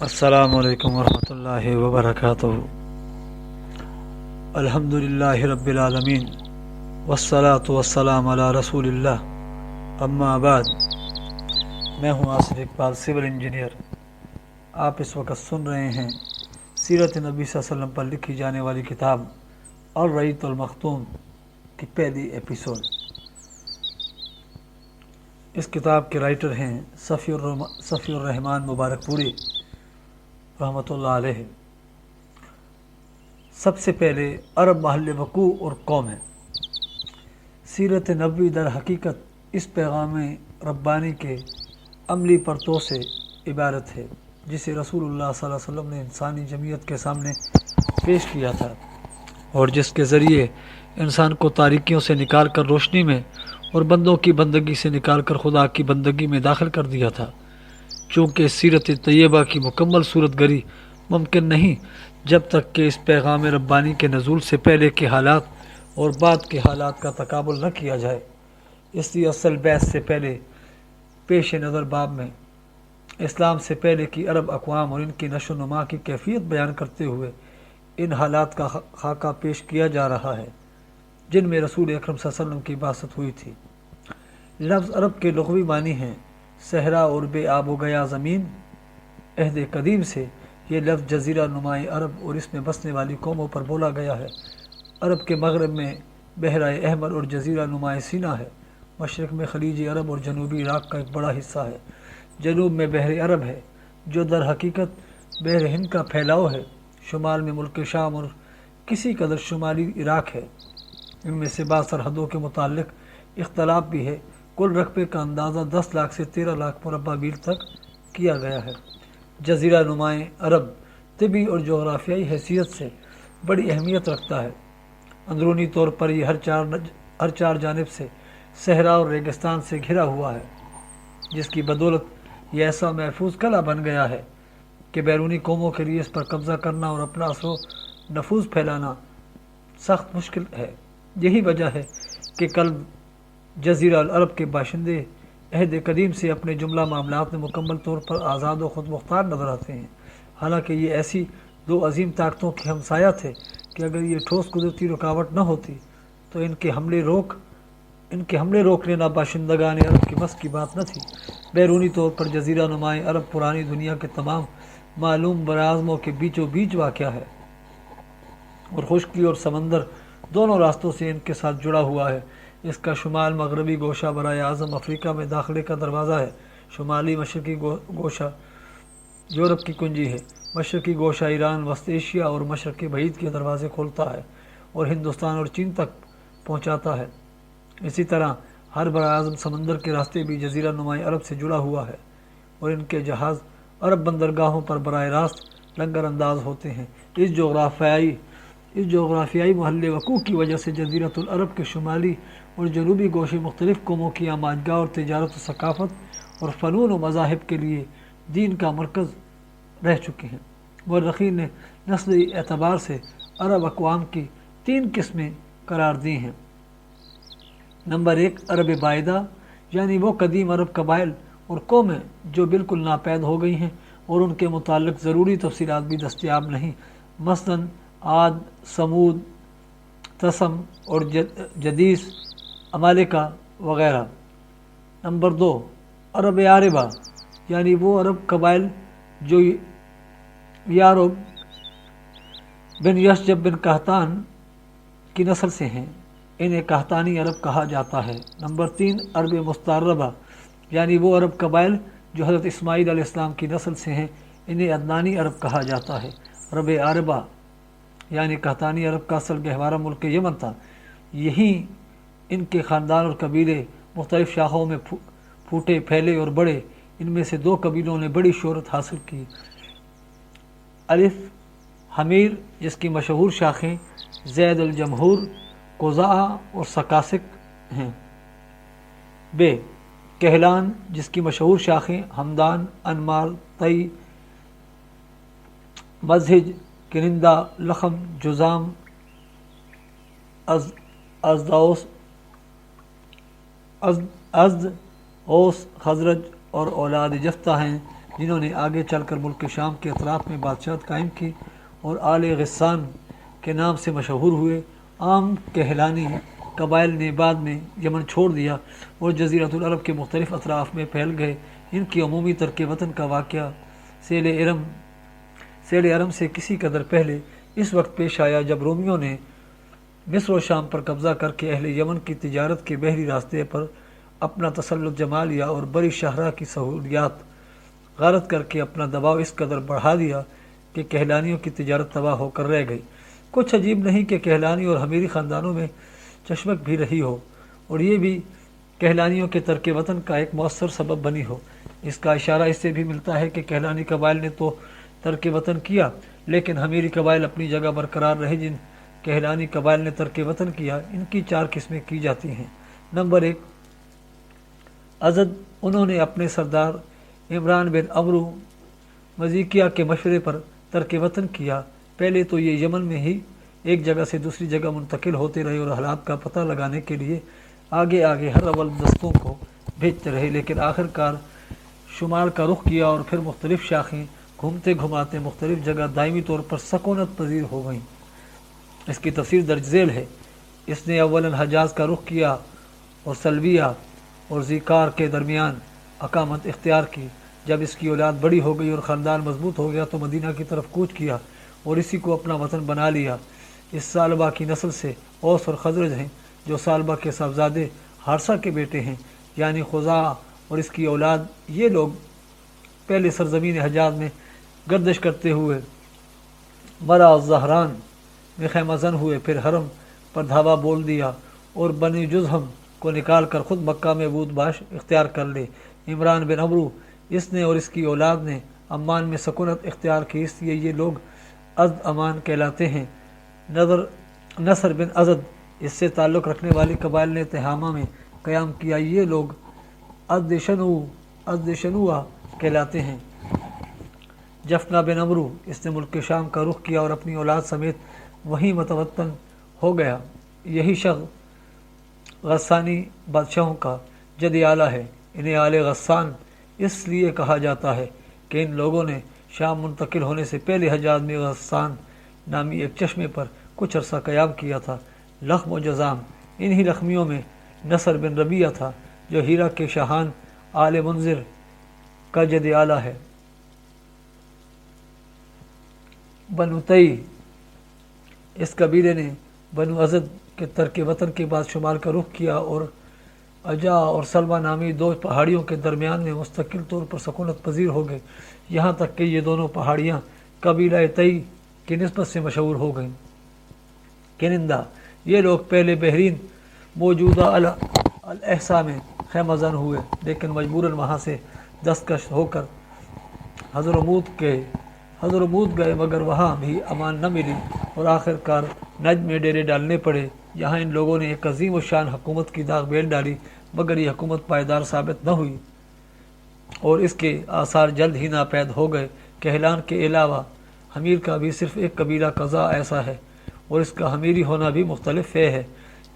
السلام علیکم ورحمۃ اللہ وبرکاتہ۔ الحمدللہ رب العالمین والصلاة والسلام علی رسول اللہ، اما بعد۔ میں ہوں آصف اقبال، سول انجینئر۔ آپ اس وقت سن رہے ہیں سیرت نبی صلی اللہ علیہ وسلم پر لکھی جانے والی کتاب الرحیق المختوم کی پہلی ایپیسوڈ۔ اس کتاب کے رائٹر ہیں صفی الرحمان مبارک پوری رحمۃ اللہ علیہ۔ سب سے پہلے عرب محل وقوع اور قوم ہے۔ سیرت نبوی در حقیقت اس پیغام ربانی کے عملی پرتو سے عبارت ہے جسے رسول اللہ صلی اللہ علیہ وسلم نے انسانی جمعیت کے سامنے پیش کیا تھا، اور جس کے ذریعے انسان کو تاریکیوں سے نکال کر روشنی میں اور بندوں کی بندگی سے نکال کر خدا کی بندگی میں داخل کر دیا تھا۔ چونکہ سیرت طیبہ کی مکمل صورت گری ممکن نہیں جب تک کہ اس پیغام ربانی کے نزول سے پہلے کے حالات اور بعد کے حالات کا تقابل نہ کیا جائے۔ اس لیے اصل بعث سے پہلے پیش نظر باب میں اسلام سے پہلے کی عرب اقوام اور ان کی نشو و نما کی کیفیت بیان کرتے ہوئے ان حالات کا خاکہ پیش کیا جا رہا ہے جن میں رسول اکرم صلی اللہ علیہ وسلم کی بعثت ہوئی تھی۔ لفظ عرب کے لغوی معنی ہیں صحرا اور بے آب و گیا زمین۔ عہد قدیم سے یہ لفظ جزیرہ نمائے عرب اور اس میں بسنے والی قوموں پر بولا گیا ہے۔ عرب کے مغرب میں بحرہ احمر اور جزیرہ نمائے سینا ہے۔ مشرق میں خلیج عرب اور جنوبی عراق کا ایک بڑا حصہ ہے۔ جنوب میں بحر عرب ہے جو در حقیقت بحر ہند کا پھیلاؤ ہے۔ شمال میں ملک شام اور کسی قدر شمالی عراق ہے۔ ان میں سے بعض سرحدوں کے متعلق اختلاف بھی ہے۔ کل رقبے کا اندازہ 10 لاکھ سے 13 لاکھ مربع میل تک کیا گیا ہے۔ جزیرہ نمائے عرب طبی اور جغرافیائی حیثیت سے بڑی اہمیت رکھتا ہے۔ اندرونی طور پر یہ ہر چار جانب سے صحرا اور ریگستان سے گھرا ہوا ہے، جس کی بدولت یہ ایسا محفوظ قلعہ بن گیا ہے کہ بیرونی قوموں کے لیے اس پر قبضہ کرنا اور اپنا اثر و نفوذ پھیلانا سخت مشکل ہے۔ یہی وجہ ہے کہ کل جزیرہ العرب کے باشندے عہد قدیم سے اپنے جملہ معاملات میں مکمل طور پر آزاد و خود مختار نظر آتے ہیں، حالانکہ یہ ایسی دو عظیم طاقتوں کے ہمسایہ تھے کہ اگر یہ ٹھوس قدرتی رکاوٹ نہ ہوتی تو ان کے حملے روک لینا باشندگان عرب کی بس کی بات نہ تھی۔ بیرونی طور پر جزیرہ نمائے عرب پرانی دنیا کے تمام معلوم براعظموں کے بیچوں بیچ واقع ہے اور خشکی اور سمندر دونوں راستوں سے ان کے ساتھ جڑا ہوا ہے۔ اس کا شمال مغربی گوشہ برائے اعظم افریقہ میں داخلے کا دروازہ ہے۔ شمالی مشرقی گوشہ یورپ کی کنجی ہے۔ مشرقی گوشہ ایران، وسط ایشیا اور مشرق بعید کے دروازے کھولتا ہے اور ہندوستان اور چین تک پہنچاتا ہے۔ اسی طرح ہر براعظم سمندر کے راستے بھی جزیرہ نمائے عرب سے جڑا ہوا ہے اور ان کے جہاز عرب بندرگاہوں پر براہ راست لنگر انداز ہوتے ہیں۔ اس جغرافیائی محل وقوع کی وجہ سے جزیرۃ العرب کے شمالی اور جنوبی گوشے مختلف قوموں کی آماجگاہ اور تجارت و ثقافت اور فنون و مذاہب کے لیے دین کا مرکز رہ چکے ہیں۔ مورخین نے نسلی اعتبار سے عرب اقوام کی 3 قسمیں قرار دی ہیں۔ نمبر 1 عرب بائدہ، یعنی وہ قدیم عرب قبائل اور قومیں جو بالکل ناپید ہو گئی ہیں اور ان کے متعلق ضروری تفصیلات بھی دستیاب نہیں، مثلاً عاد، سمود، تسم اور جدیس، عمالقہ وغیرہ۔ نمبر 2 عرب عاربہ، یعنی وہ عرب قبائل جو یارب بن یشجب بن قحطان کی نسل سے ہیں، انہیں قحطانی عرب کہا جاتا ہے۔ نمبر 3 عرب مستعربہ، یعنی وہ عرب قبائل جو حضرت اسماعیل علیہ السلام کی نسل سے ہیں، انہیں عدنانی عرب کہا جاتا ہے۔ عرب عاربہ یعنی قحطانی عرب کا اصل گہوارہ ملک یمن تھا۔ یہیں ان کے خاندان اور قبیلے مختلف شاخوں میں پھوٹے، پھیلے اور بڑھے۔ ان میں سے 2 قبیلوں نے بڑی شہرت حاصل کی۔ الف حمیر، جس کی مشہور شاخیں زید، الجمہور، قزاع اور سکاسک ہیں۔ ب کہلان، جس کی مشہور شاخیں حمدان، انمار، طی، مزہج، کنندہ، لخم، جذام، ازد، اوس، خزرج اور اولاد جفتہ ہیں۔ جنہوں نے آگے چل کر ملک شام کے اطراف میں بادشاہت قائم کی اور آل غسان کے نام سے مشہور ہوئے۔ عام کہلانی قبائل نے بعد میں یمن چھوڑ دیا اور جزیرۃ العرب کے مختلف اطراف میں پھیل گئے۔ ان کی عمومی ترک وطن کا واقعہ سیل ارم سے کسی قدر پہلے اس وقت پیش آیا جب رومیوں نے مصر و شام پر قبضہ کر کے اہل یمن کی تجارت کے بحری راستے پر اپنا تسلط جما لیا اور بری شاہراہ کی سہولیات غارت کر کے اپنا دباؤ اس قدر بڑھا دیا کہ کہلانیوں کی تجارت تباہ ہو کر رہ گئی۔ کچھ عجیب نہیں کہ کہلانی اور حمیری خاندانوں میں چشمک بھی رہی ہو اور یہ بھی کہلانیوں کے ترک وطن کا ایک مؤثر سبب بنی ہو۔ اس کا اشارہ اس سے بھی ملتا ہے کہ کہلانی قبائل نے تو ترک وطن کیا لیکن حمیری قبائل اپنی جگہ برقرار رہے۔ جن کہلانی قبائل نے ترک وطن کیا ان کی 4 قسمیں کی جاتی ہیں۔ نمبر 1، ازد۔ انہوں نے اپنے سردار عمران بن عمرو مزیکیہ کے مشورے پر ترک وطن کیا۔ پہلے تو یہ یمن میں ہی ایک جگہ سے دوسری جگہ منتقل ہوتے رہے اور حالات کا پتہ لگانے کے لیے آگے ہر اول دستوں کو بھیجتے رہے، لیکن آخر کار شمال کا رخ کیا اور پھر مختلف شاخیں گھومتے گھماتے مختلف جگہ دائمی طور پر سکونت پذیر ہو گئیں۔ اس کی تفسیر درج ذیل ہے۔ اس نے اولاً حجاز کا رخ کیا اور سلبیہ اور ذیقار کے درمیان اقامت اختیار کی۔ جب اس کی اولاد بڑی ہو گئی اور خاندان مضبوط ہو گیا تو مدینہ کی طرف کوچ کیا اور اسی کو اپنا وطن بنا لیا۔ اس ثعلبہ کی نسل سے اوس اور خزرج ہیں جو ثعلبہ کے صاحبزادے حارثہ کے بیٹے ہیں، یعنی خزاعہ اور اس کی اولاد۔ یہ لوگ پہلے سرزمین حجاز میں گردش کرتے ہوئے مرا الزہران میں خیمہ زن ہوئے، پھر حرم پر دھاوا بول دیا اور بنی جزہم کو نکال کر خود مکہ میں بود باش اختیار کر لے۔ عمران بن عمرو اس نے اور اس کی اولاد نے عمان میں سکونت اختیار کی، اس لیے یہ لوگ ازد امان کہلاتے ہیں۔ نصر بن ازد اس سے تعلق رکھنے والی قبائل نے تہامہ میں قیام کیا، یہ لوگ ازد شنوع کہلاتے ہیں۔ جفنہ بن عمرو اس نے ملک شام کا رخ کیا اور اپنی اولاد سمیت وہیں متوطن ہو گیا۔ یہی شخص غسانی بادشاہوں کا جد اعلیٰ ہے۔ انہیں آل غسان اس لیے کہا جاتا ہے کہ ان لوگوں نے شام منتقل ہونے سے پہلے حجاز میں غسان نامی ایک چشمے پر کچھ عرصہ قیام کیا تھا۔ لخم و جذام، انہی لخمیوں میں نصر بن ربیعہ تھا جو ہیرا کے شاہان آل منذر کا جد اعلیٰ ہے۔ بنو تئی، اس قبیلے نے بنو ازد کے ترک وطن کے بعد شمال کا رخ کیا اور اجا اور سلمہ نامی 2 پہاڑیوں کے درمیان میں مستقل طور پر سکونت پذیر ہو گئے، یہاں تک کہ یہ دونوں پہاڑیاں قبیلہ تئی کی نسبت سے مشہور ہو گئیں۔ کنندہ، یہ لوگ پہلے بحرین موجودہ الاحسا میں خیمہ زن ہوئے لیکن مجبوراً وہاں سے دستکش ہو کر حضرموت گئے مگر وہاں بھی امان نہ ملی اور آخر کار نجد میں ڈیرے ڈالنے پڑے۔ یہاں ان لوگوں نے ایک عظیم الشان حکومت کی داغ بیل ڈالی مگر یہ حکومت پائیدار ثابت نہ ہوئی اور اس کے آثار جلد ہی ناپید ہو گئے۔ کہلان کے علاوہ حمیر کا بھی صرف ایک قبیلہ قضاء ایسا ہے اور اس کا حمیری ہونا بھی مختلف ہے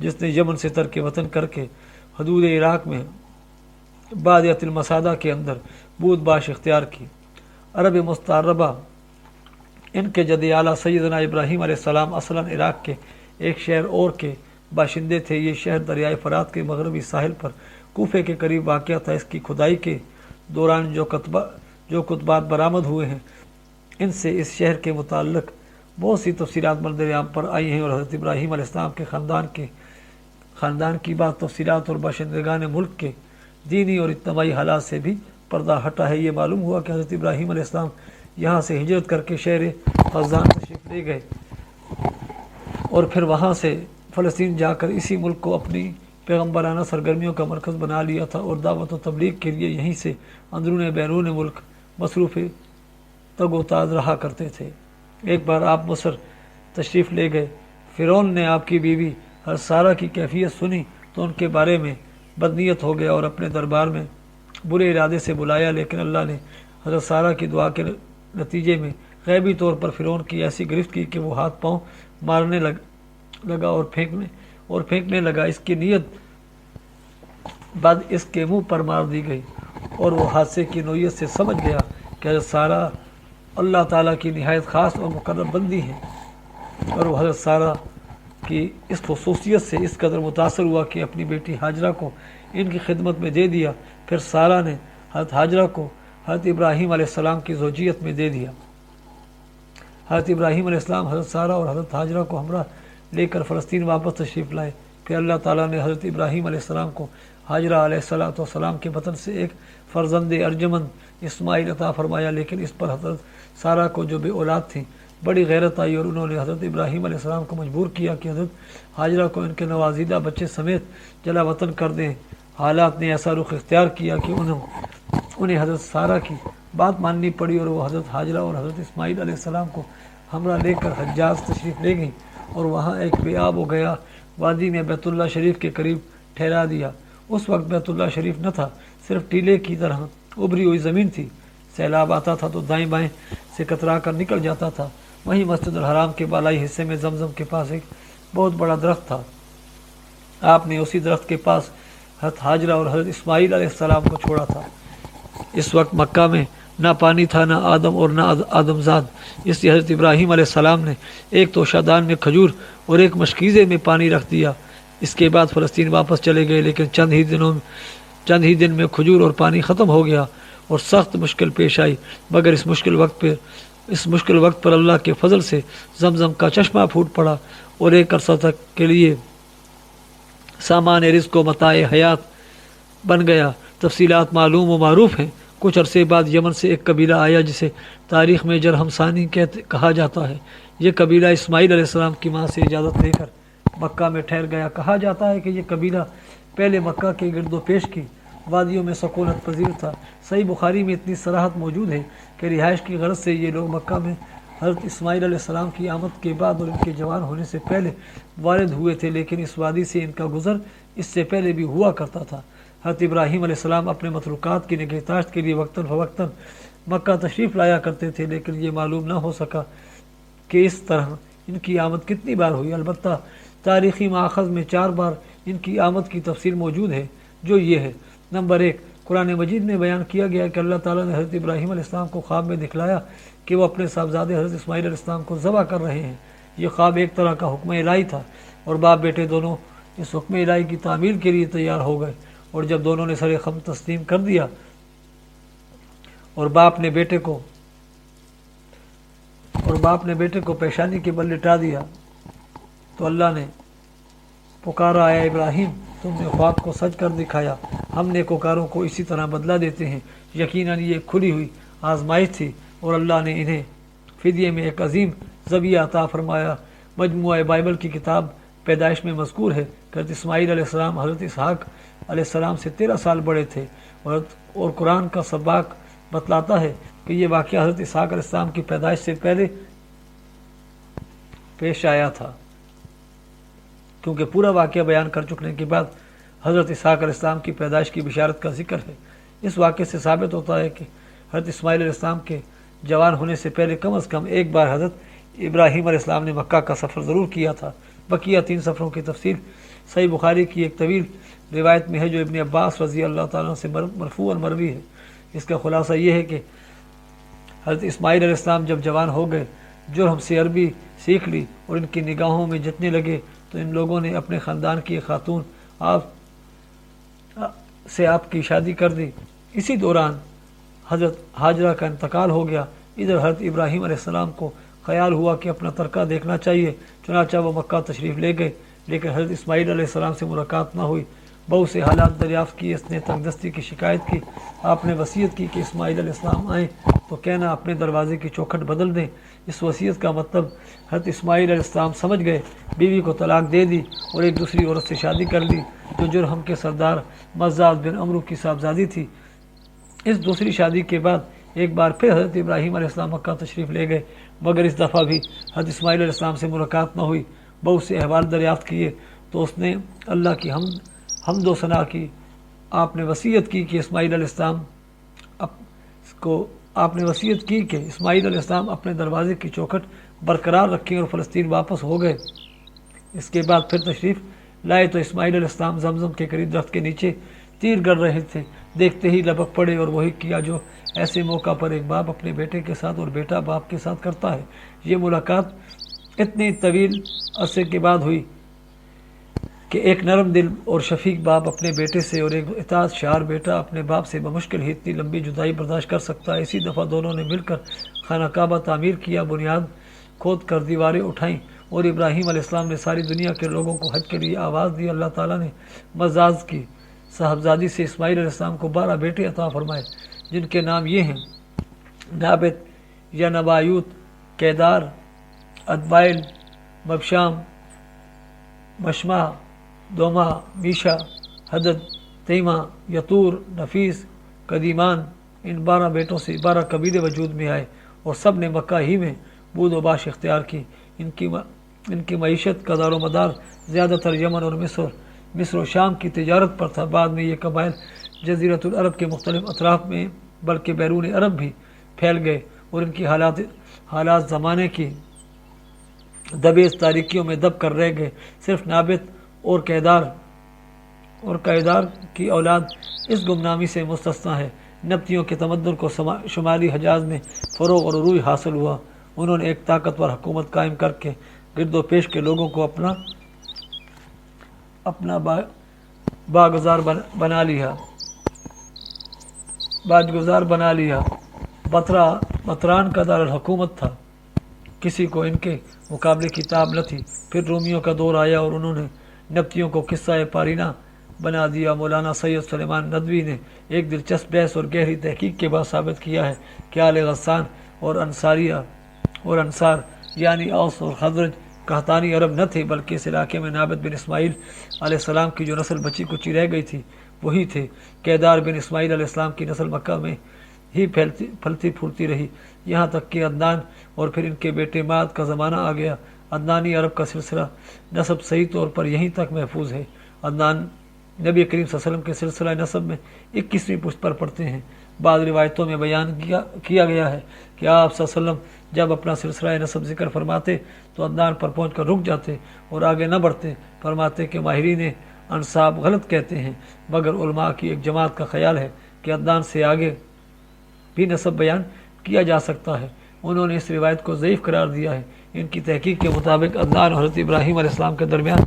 جس نے یمن سے ترک وطن کر کے حدود عراق میں بادیۃ المسادہ کے اندر بود باش اختیار کی۔ عرب مستعربہ، ان کے جد اعلیٰ سیدنا ابراہیم علیہ السلام اصلاً عراق کے ایک شہر اور کے باشندے تھے۔ یہ شہر دریائے فرات کے مغربی ساحل پر کوفے کے قریب واقع تھا۔ اس کی کھدائی کے دوران جو کتبات برآمد ہوئے ہیں ان سے اس شہر کے متعلق بہت سی تفصیلات منظر عام پر آئی ہیں اور حضرت ابراہیم علیہ السلام کے خاندان کی بعض تفصیلات اور باشندگان ملک کے دینی اور اجتماعی حالات سے بھی پردہ ہٹا ہے۔ یہ معلوم ہوا کہ حضرت ابراہیم علیہ السلام یہاں سے ہجرت کر کے شہر غزان تشریف لے گئے اور پھر وہاں سے فلسطین جا کر اسی ملک کو اپنی پیغمبرانہ سرگرمیوں کا مرکز بنا لیا تھا اور دعوت و تبلیغ کے لیے یہیں سے اندرون بیرون ملک مصروف تگ و تاز رہا کرتے تھے۔ ایک بار آپ مصر تشریف لے گئے۔ فرعون نے آپ کی بیوی سارہ کی کیفیت سنی تو ان کے بارے میں بدنیت ہو گیا اور اپنے دربار میں برے ارادے سے بلایا، لیکن اللہ نے حضرت سارہ کی دعا کے نتیجے میں غیبی طور پر فرعون کی ایسی گرفت کی کہ وہ ہاتھ پاؤں مارنے لگا اور پھینکنے لگا۔ اس کی نیت بعد اس کے منہ پر مار دی گئی اور وہ حادثے کی نوعیت سے سمجھ گیا کہ حضرت سارہ اللہ تعالیٰ کی نہایت خاص اور مقرب بندی ہیں، اور وہ حضرت سارہ کی اس خصوصیت سے اس قدر متاثر ہوا کہ اپنی بیٹی ہاجرہ کو ان کی خدمت میں دے دیا۔ پھر سارہ نے حضرت ہاجرہ کو حضرت ابراہیم علیہ السلام کی زوجیت میں دے دیا۔ حضرت ابراہیم علیہ السلام حضرت سارہ اور حضرت ہاجرہ کو ہمراہ لے کر فلسطین واپس تشریف لائے۔ پھر اللہ تعالیٰ نے حضرت ابراہیم علیہ السلام کو ہاجرہ علیہ السلام کے بطن سے ایک فرزند ارجمند اسماعیل عطا فرمایا، لیکن اس پر حضرت سارہ کو جو بے اولاد تھیں بڑی غیرت آئی، اور انہوں نے حضرت ابراہیم علیہ السلام کو مجبور کیا کہ حضرت ہاجرہ کو ان کے نوازیدہ بچے سمیت جلا وطن کر دیں۔ حالات نے ایسا رخ اختیار کیا کہ انہیں حضرت سارہ کی بات ماننی پڑی، اور وہ حضرت ہاجرہ اور حضرت اسماعیل علیہ السلام کو ہمراہ لے کر حجاز تشریف لے گئیں، اور وہاں ایک بے آب و گیا وادی میں بیت اللہ شریف کے قریب ٹھہرا دیا۔ اس وقت بیت اللہ شریف نہ تھا، صرف ٹیلے کی طرح ابری ہوئی زمین تھی۔ سیلاب آتا تھا تو دائیں بائیں سے کترا کر نکل جاتا تھا۔ وہیں مسجد الحرام کے بالائی حصے میں زمزم کے پاس ایک بہت بڑا درخت تھا۔ آپ نے اسی درخت کے پاس حضرت ہاجرہ اور حضرت اسماعیل علیہ السلام کو چھوڑا تھا۔ اس وقت مکہ میں نہ پانی تھا، نہ آدم اور نہ آدمزاد، اس لیے حضرت ابراہیم علیہ السلام نے ایک توشادان میں کھجور اور ایک مشکیزے میں پانی رکھ دیا۔ اس کے بعد فلسطین واپس چلے گئے، لیکن چند ہی دن میں کھجور اور پانی ختم ہو گیا اور سخت مشکل پیش آئی، مگر اس مشکل وقت پر اللہ کے فضل سے زمزم کا چشمہ پھوٹ پڑا اور ایک عرصہ تک کے لیے سامان رزق و متاع حیات بن گیا۔ تفصیلات معلوم و معروف ہیں۔ کچھ عرصے بعد یمن سے ایک قبیلہ آیا جسے تاریخ میں جرہم ثانی کہا جاتا ہے۔ یہ قبیلہ اسماعیل علیہ السلام کی ماں سے اجازت لے کر مکہ میں ٹھہر گیا۔ کہا جاتا ہے کہ یہ قبیلہ پہلے مکہ کے گرد و پیش کی وادیوں میں سکونت پذیر تھا۔ صحیح بخاری میں اتنی صراحت موجود ہے کہ رہائش کی غرض سے یہ لوگ مکہ میں حضرت اسماعیل علیہ السلام کی آمد کے بعد اور ان کے جوان ہونے سے پہلے وارد ہوئے تھے، لیکن اس وادی سے ان کا گزر اس سے پہلے بھی ہوا کرتا تھا۔ حضرت ابراہیم علیہ السلام اپنے متروکات کی نگہداشت کے لیے وقتاً فوقتاً مکہ تشریف لایا کرتے تھے، لیکن یہ معلوم نہ ہو سکا کہ اس طرح ان کی آمد کتنی بار ہوئی۔ البتہ تاریخی ماخذ میں 4 بار ان کی آمد کی تفصیل موجود ہے، جو یہ ہے: نمبر 1، قرآن مجید میں بیان کیا گیا کہ اللہ تعالیٰ نے حضرت ابراہیم علیہ السلام کو خواب میں دکھلایا کہ وہ اپنے صاحبزادے حضرت اسماعیل علیہ السلام کو ذبح کر رہے ہیں۔ یہ خواب ایک طرح کا حکم الہی تھا، اور باپ بیٹے دونوں اس حکم الہی کی تعمیل کے لیے تیار ہو گئے، اور جب دونوں نے سر خم تسلیم کر دیا اور باپ نے بیٹے کو پیشانی کے بل لٹا دیا تو اللہ نے پکارا: اے ابراہیم، تم نے خواب کو سچ کر دکھایا، ہم نیکوکاروں کو اسی طرح بدلہ دیتے ہیں۔ یقیناً یہ کھلی ہوئی آزمائش تھی، اور اللہ نے انہیں فدیے میں ایک عظیم ذبیحہ عطا فرمایا۔ مجموعہ بائبل کی کتاب پیدائش میں مذکور ہے کہ حضرت اسماعیل علیہ السلام حضرت اسحاق علیہ السلام سے 13 سال بڑے تھے، اور قرآن کا سباق بتلاتا ہے کہ یہ واقعہ حضرت اسحاق علیہ السلام کی پیدائش سے پہلے پیش آیا تھا، کیونکہ پورا واقعہ بیان کر چکنے کے بعد حضرت اسحاق علیہ السلام کی پیدائش کی بشارت کا ذکر ہے۔ اس واقعے سے ثابت ہوتا ہے کہ حضرت اسماعیل علیہ السلام کے جوان ہونے سے پہلے کم از کم ایک بار حضرت ابراہیم علیہ السلام نے مکہ کا سفر ضرور کیا تھا۔ بقیہ 3 سفروں کی تفصیل صحیح بخاری کی ایک طویل روایت میں ہے، جو ابن عباس رضی اللہ تعالیٰ سے مرفوعاً مروی ہے۔ اس کا خلاصہ یہ ہے کہ حضرت اسماعیل علیہ السلام جب جوان ہو گئے، جرہم سے عربی سیکھ لی اور ان کی نگاہوں میں جتنے لگے، تو ان لوگوں نے اپنے خاندان کی ایک خاتون آپ کی شادی کر دی۔ اسی دوران حضرت ہاجرہ کا انتقال ہو گیا۔ ادھر حضرت ابراہیم علیہ السلام کو خیال ہوا کہ اپنا ترکہ دیکھنا چاہیے، چنانچہ وہ مکہ تشریف لے گئے، لیکن حضرت اسماعیل علیہ السلام سے ملاقات نہ ہوئی۔ بہت سے حالات دریافت کیے، اس نے تنگ دستی کی شکایت کی۔ آپ نے وصیت کی کہ اسماعیل علیہ السلام آئیں تو کہنا اپنے دروازے کی چوکھٹ بدل دیں۔ اس وصیت کا مطلب حضرت اسماعیل علیہ السلام سمجھ گئے، بیوی کو طلاق دے دی اور ایک دوسری عورت سے شادی کر لی، جو جرہم کے سردار مزاد بن عمرو کی صاحبزادی تھی۔ اس دوسری شادی کے بعد ایک بار پھر حضرت ابراہیم علیہ السلام مکہ تشریف لے گئے، مگر اس دفعہ بھی حضرت اسماعیل علیہ السلام سے ملاقات نہ ہوئی۔ بہت سے احوال دریافت کیے تو اس نے اللہ کی حمد و ثنا کی۔ آپ نے وصیت کی کہ اسماعیل علیہ السلام اپنے دروازے کی چوکھٹ برقرار رکھیں اور فلسطین واپس ہو گئے۔ اس کے بعد پھر تشریف لائے تو اسماعیل علیہ السلام زمزم کے قریب درخت کے نیچے تیر گڑ رہے تھے۔ دیکھتے ہی لپک پڑے اور وہی کیا جو ایسے موقع پر ایک باپ اپنے بیٹے کے ساتھ اور بیٹا باپ کے ساتھ کرتا ہے۔ یہ ملاقات اتنی طویل عرصے کے بعد ہوئی کہ ایک نرم دل اور شفیق باپ اپنے بیٹے سے اور ایک اطاعت شعار بیٹا اپنے باپ سے بمشکل ہی اتنی لمبی جدائی برداشت کر سکتا ہے۔ اسی دفعہ دونوں نے مل کر خانہ کعبہ تعمیر کیا، بنیاد کھود کر دیواریں اٹھائیں، اور ابراہیم علیہ السلام نے ساری دنیا کے لوگوں کو حج کے لیے آواز دی۔ اللہ تعالیٰ نے مزاج کی صاحبزادی سے اسماعیل علیہ السلام کو 12 بیٹے عطا فرمائے، جن کے نام یہ ہیں: نابت یا نبایوت، کیدار، ادبائل، مبشام، مشمع، دوما، میشا، حدد، تیمہ، یتور، نفیس، قدیمان۔ ان 12 بیٹوں سے 12 قبیلے وجود میں آئے اور سب نے مکہ ہی میں بود و باش اختیار کی۔ ان کی معیشت کا دار و مدار زیادہ تر یمن اور مصر و شام کی تجارت پر تھا۔ بعد میں یہ قبائل جزیرۃ العرب کے مختلف اطراف میں بلکہ بیرون عرب بھی پھیل گئے، اور ان کی حالات زمانے کی دبیز تاریکیوں میں دب کر رہ گئے۔ صرف نابت اور قیدار کی اولاد اس گمنامی سے مستثنیٰ ہے۔ نبطیوں کے تمدن کو شمالی حجاز میں فروغ اور عروج حاصل ہوا۔ انہوں نے ایک طاقتور حکومت قائم کر کے گرد و پیش کے لوگوں کو اپنا باغگزار بنا لیا۔ بطران کا دارالحکومت تھا، کسی کو ان کے مقابلے کی تاب نہ تھی۔ پھر رومیوں کا دور آیا اور انہوں نے نبطیوں کو قصہ پارینہ بنا دیا۔ مولانا سید سلیمان ندوی نے ایک دلچسپ بحث اور گہری تحقیق کے بعد ثابت کیا ہے کہ آل غسان اور انصار یعنی اوس اور خزرج قحطانی عرب نہ تھے، بلکہ اس علاقے میں نابت بن اسماعیل علیہ السلام کی جو نسل بچی کچی رہ گئی تھی وہی تھے۔ کیدار بن اسماعیل علیہ السلام کی نسل مکہ میں ہی پھلتی پھولتی رہی، یہاں تک کہ عدنان اور پھر ان کے بیٹے ماد کا زمانہ آ گیا۔ عدنانی عرب کا سلسلہ نسب صحیح طور پر یہیں تک محفوظ ہے۔ عدنان نبی کریم صلی اللہ علیہ وسلم کے سلسلہ نسب میں 21ویں پشت پر پڑتے ہیں۔ بعض روایتوں میں بیان کیا گیا ہے کہ آپ صلی اللہ علیہ وسلم جب اپنا سلسلہ نسب ذکر فرماتے تو عدنان پر پہنچ کر رک جاتے اور آگے نہ بڑھتے۔ فرماتے کہ ماہرین انساب غلط کہتے ہیں، مگر علماء کی ایک جماعت کا خیال ہے کہ عدنان سے آگے بھی نسب بیان کیا جا سکتا ہے۔ انہوں نے اس روایت کو ضعیف قرار دیا ہے۔ ان کی تحقیق کے مطابق عدنان اور حضرت ابراہیم علیہ السلام کے درمیان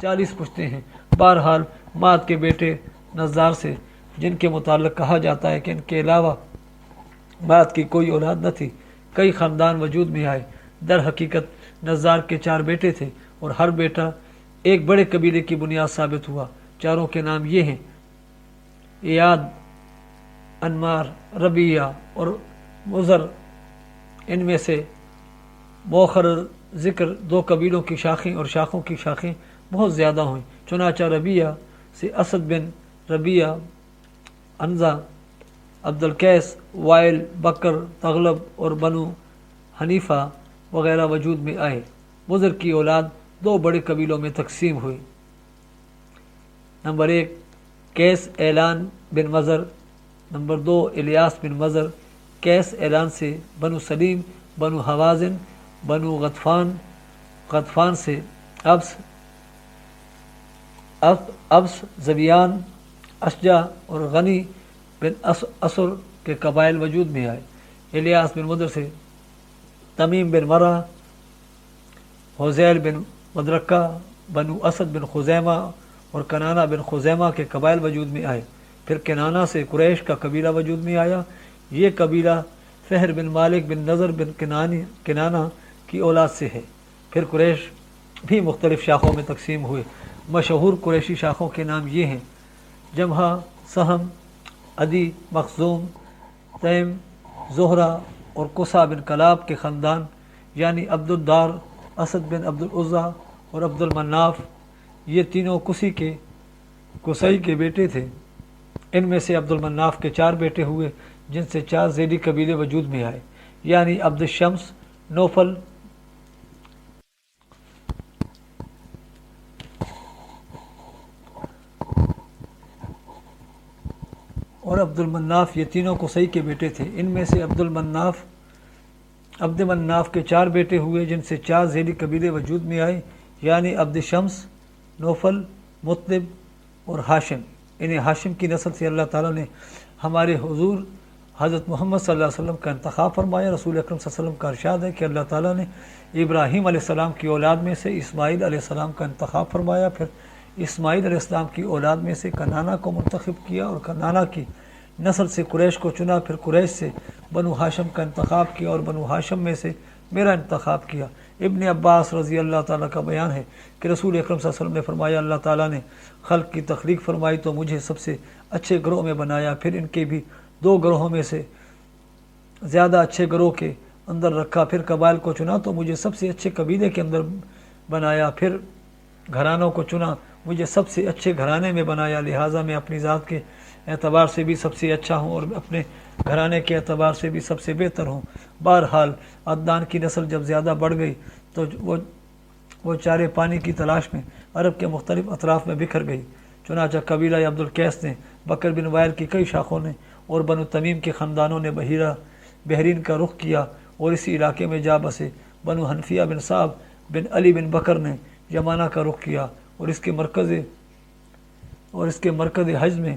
40 پشتیں ہیں۔ بہرحال ماد کے بیٹے نزار سے، جن کے متعلق کہا جاتا ہے کہ ان کے علاوہ ماد کی کوئی اولاد نہ تھی، کئی خاندان وجود میں آئے۔ در حقیقت نزار کے 4 بیٹے تھے اور ہر بیٹا ایک بڑے قبیلے کی بنیاد ثابت ہوا۔ چاروں کے نام یہ ہیں: ایاد، انمار، ربیہ اور مضر۔ ان میں سے مؤخر ذکر 2 قبیلوں کی شاخیں اور شاخوں کی شاخیں بہت زیادہ ہوئیں۔ چنانچہ ربیہ سے اسد بن ربیہ، انزا، عبد القیس، وائل، بکر، تغلب اور بنو حنیفہ وغیرہ وجود میں آئے۔ مضر کی اولاد 2 بڑے قبیلوں میں تقسیم ہوئی۔ نمبر 1 قیس اعلان بن مضر، نمبر 2 الیاس بن مضر۔ قیس اعلان سے بنو سلیم، بنو حوازن، بنو غطفان سے ابس، زبیان، اشجع اور غنی بن اسر کے قبائل وجود میں آئے۔ الیاس بن مضر سے تمیم بن مرہ، حوزیل بن مدرکہ، بنو اسد بن خزیمہ اور کنانہ بن خزیمہ کے قبائل وجود میں آئے۔ پھر کنانہ سے قریش کا قبیلہ وجود میں آیا۔ یہ قبیلہ فہر بن مالک بن نضر بن کنانہ کی اولاد سے ہے۔ پھر قریش بھی مختلف شاخوں میں تقسیم ہوئے۔ مشہور قریشی شاخوں کے نام یہ ہیں: جمحہ، سہم، عدی، مخزوم، تیم، زہرہ اور قصہ بن کلاب کے خاندان یعنی عبد الدار، اسد بن عبد العزیٰ اور عبد المناف۔ یہ تینوں قصی کے بیٹے تھے۔ ان میں سے عبد المناف کے 4 بیٹے ہوئے، جن سے 4 ذیلی قبیلے وجود میں آئے، یعنی عبد الشمس، نوفل اور عبد المناف۔ یہ تینوں قصی کے بیٹے تھے۔ ان میں سے عبد مناف کے 4 بیٹے ہوئے، جن سے 4 ذیلی قبیلے وجود میں آئے، یعنی عبد شمس، نوفل، مطلب اور ہاشم۔ انہیں ہاشم کی نسل سے اللہ تعالیٰ نے ہمارے حضور حضرت محمد صلی اللہ علیہ وسلم کا انتخاب فرمایا۔ رسول اکرم صلی اللہ علیہ وسلم کا ارشاد ہے کہ اللہ تعالیٰ نے ابراہیم علیہ السلام کی اولاد میں سے اسماعیل علیہ السلام کا انتخاب فرمایا، پھر اسماعیل علیہ السلام کی اولاد میں سے کنانہ کو منتخب کیا اور کنانہ کی نسل سے قریش کو چنا، پھر قریش سے بنو ہاشم کا انتخاب کیا اور بنو ہاشم میں سے میرا انتخاب کیا۔ ابن عباس رضی اللہ تعالیٰ کا بیان ہے کہ رسول اکرم صلی اللہ علیہ وسلم نے فرمایا اللہ تعالیٰ نے خلق کی تخلیق فرمائی تو مجھے سب سے اچھے گروہ میں بنایا، پھر ان کے بھی 2 گروہوں میں سے زیادہ اچھے گروہ کے اندر رکھا، پھر قبائل کو چنا تو مجھے سب سے اچھے قبیلے کے اندر بنایا، پھر گھرانوں کو چنا مجھے سب سے اچھے گھرانے میں بنایا، لہٰذا میں اپنی ذات کے اعتبار سے بھی سب سے اچھا ہوں اور اپنے گھرانے کے اعتبار سے بھی سب سے بہتر ہوں۔ بہرحال عدنان کی نسل جب زیادہ بڑھ گئی تو وہ چارے پانی کی تلاش میں عرب کے مختلف اطراف میں بکھر گئی، چنانچہ قبیلہ عبد القیس نے، بکر بن وائل کی کئی شاخوں نے اور بنو تمیم کے خاندانوں نے بحرین کا رخ کیا اور اسی علاقے میں جا بسے۔ بنو حنفیہ بن صعب بن علی بن بکر نے یمانہ کا رخ کیا اور اس کے مرکز حج میں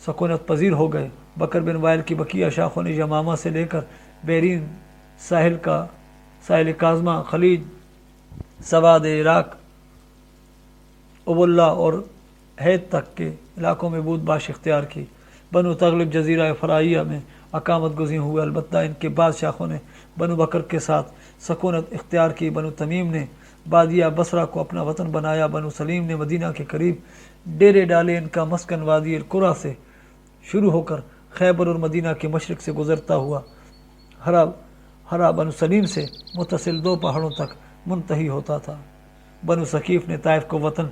سکونت پذیر ہو گئے۔ بکر بن وائل کی بقیہ شاخوں نے یمامہ سے لے کر بحرین، ساحل کاظمہ، خلیج سواد، عراق، ابواللہ اور حید تک کے علاقوں میں بود باش اختیار کی۔ بنو تغلب جزیرہ فرائیہ میں اقامت گزین ہوئے، البتہ ان کے بعض شاخوں نے بنو بکر کے ساتھ سکونت اختیار کی۔ بنو تمیم نے بادیہ بصرہ کو اپنا وطن بنایا، بنو سلیم نے مدینہ کے قریب ڈیرے ڈالے، ان کا مسکن وادی القرا سے شروع ہو کر خیبر اور مدینہ کے مشرق سے گزرتا ہوا ہرا بنو سلیم سے متصل 2 پہاڑوں تک منتہی ہوتا تھا۔ بنو ثقیف نے طائف کو وطن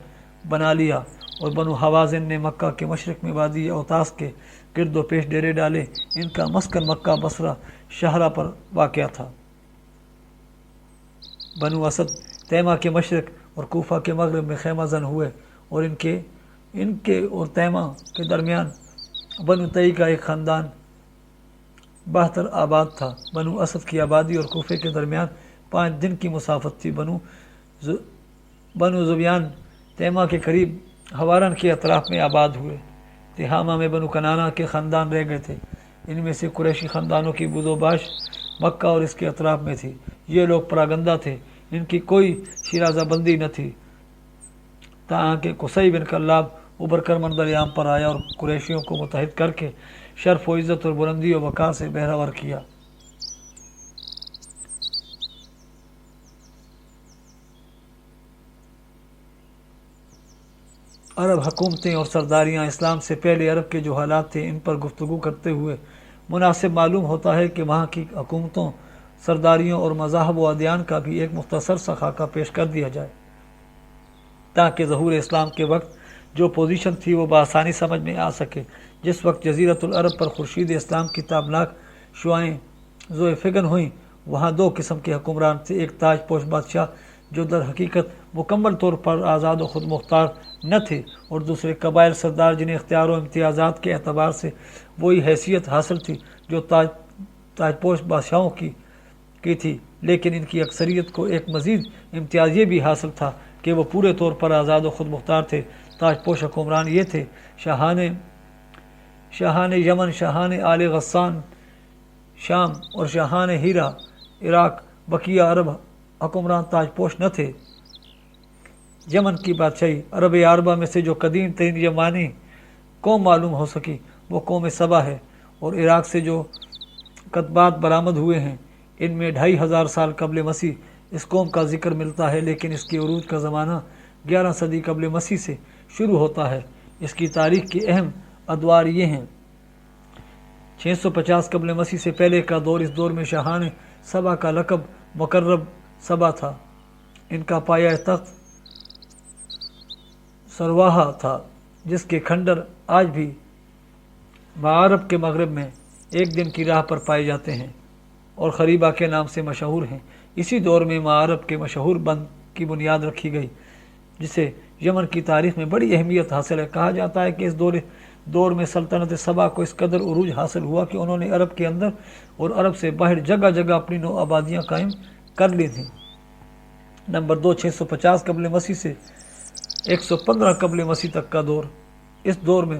بنا لیا اور بنو حوازن نے مکہ کے مشرق میں وادی اوتاس کے گرد و پیش ڈیرے ڈالے، ان کا مسکن مکہ بصرہ شہرہ پر واقع تھا۔ بنو اسد تیمہ کے مشرق اور کوفہ کے مغرب میں خیمہ زن ہوئے اور ان کے اور تیمہ کے درمیان بنو تئی کا ایک خاندان 72 آباد تھا۔ بنو اسد کی آبادی اور کوفے کے درمیان 5 دن کی مسافت تھی۔ بنو زبیان تیمہ کے قریب ہوارن کے اطراف میں آباد ہوئے۔ تہامہ میں بنو کنانہ کے خاندان رہ گئے تھے، ان میں سے قریشی خاندانوں کی بود و باش مکہ اور اس کے اطراف میں تھی۔ یہ لوگ پراگندہ تھے، ان کی کوئی شیرازہ بندی نہ تھی، تاہاں کہ قصی بن کلاب ابھر کر منظر عام پر آیا اور قریشیوں کو متحد کر کے شرف و عزت اور بلندی و وقار سے بہرور کیا۔ عرب حکومتیں اور سرداریاں اسلام سے پہلے عرب کے جو حالات تھے ان پر گفتگو کرتے ہوئے مناسب معلوم ہوتا ہے کہ وہاں کی حکومتوں، سرداریوں اور مذاہب و ادیان کا بھی ایک مختصر سا خاکہ پیش کر دیا جائے تاکہ ظہور اسلام کے وقت جو پوزیشن تھی وہ بآسانی سمجھ میں آ سکے۔ جس وقت جزیرۃ العرب پر خورشید اسلام کی تابناک شعاعیں ذوِ فگن ہوئیں، وہاں 2 قسم کے حکمران تھے، ایک تاج پوش بادشاہ جو در حقیقت مکمل طور پر آزاد و خود مختار نہ تھے، اور دوسرے قبائل سردار جنہیں اختیار و امتیازات کے اعتبار سے وہی حیثیت حاصل تھی جو تاج پوش بادشاہوں کی تھی، لیکن ان کی اکثریت کو ایک مزید امتیاز یہ بھی حاصل تھا کہ وہ پورے طور پر آزاد و خود مختار تھے۔ تاج پوش حکمران یہ تھے: شاہان یمن، شاہان آل غسان شام اور شاہان ہیرا عراق۔ بقیہ عرب حکمران تاج پوش نہ تھے۔ یمن کی بادشاہی عرب عربہ میں سے جو قدیم ترین یمانی قوم معلوم ہو سکی وہ قوم سبا ہے، اور عراق سے جو کتبات برآمد ہوئے ہیں ان میں 2500 سال قبل مسیح اس قوم کا ذکر ملتا ہے، لیکن اس کے عروج کا زمانہ 11 صدی قبل مسیح سے شروع ہوتا ہے۔ اس کی تاریخ کے اہم ادوار یہ ہیں: 650 قبل مسیح سے پہلے کا دور، اس دور میں شاہان سبا کا لقب مقرب سبا تھا، ان کا پایہ تخت سرواہا تھا جس کے کھنڈر آج بھی معارب کے مغرب میں ایک دن کی راہ پر پائے جاتے ہیں اور خریبہ کے نام سے مشہور ہیں۔ اسی دور میں معارب کے مشہور بند کی بنیاد رکھی گئی جسے یمن کی تاریخ میں بڑی اہمیت حاصل ہے۔ کہا جاتا ہے کہ اس دور میں سلطنت سبا کو اس قدر عروج حاصل ہوا کہ انہوں نے عرب کے اندر اور عرب سے باہر جگہ جگہ اپنی نو آبادیاں قائم کر لی تھیں۔ نمبر 2، 650 قبل مسیح سے 115 قبل مسیح تک کا دور۔ اس دور میں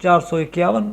451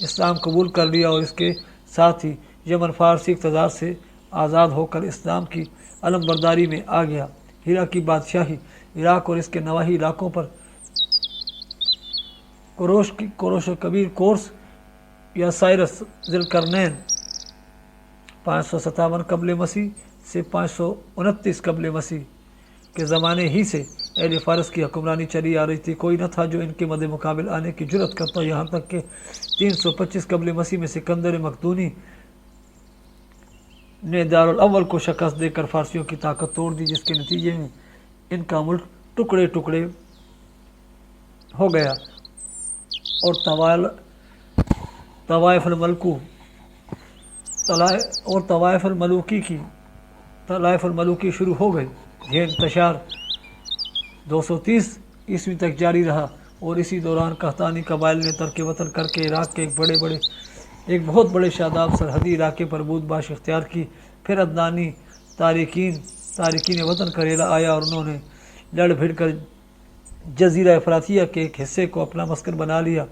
اسلام قبول کر لیا اور اس کے ساتھ ہی یمن فارسی اقتدار سے آزاد ہو کر اسلام کی علم برداری میں آ گیا۔ ہیرا کی بادشاہی عراق اور اس کے نواحی علاقوں پر کوروش کبیر کورس یا سائرس ذی القرنین 557 قبل مسیح سے 529 قبل مسیح کے زمانے ہی سے اہل فارس کی حکمرانی چلی آ رہی تھی۔ کوئی نہ تھا جو ان کے مد مقابل آنے کی جرأت کرتا، یہاں تک کہ 325 قبل مسیح میں سکندر مقدونی نے دارالاول کو شکست دے کر فارسیوں کی طاقت توڑ دی، جس کے نتیجے میں ان کا ملک ٹکڑے ٹکڑے ہو گیا اور طوائف الملوکی شروع ہو گئی۔ یہ انتشار 230 عیسوی تک جاری رہا اور اسی دوران قحطانی قبائل نے ترک وطن کر کے عراق کے ایک بہت بڑے شاداب سرحدی علاقے پر بود باش اختیار کی۔ پھر عدنانی تارکین وطن کا ریلا آیا اور انہوں نے لڑ بھڑ کر جزیرہ افراطیہ کے ایک حصے کو اپنا مسکن بنا لیا۔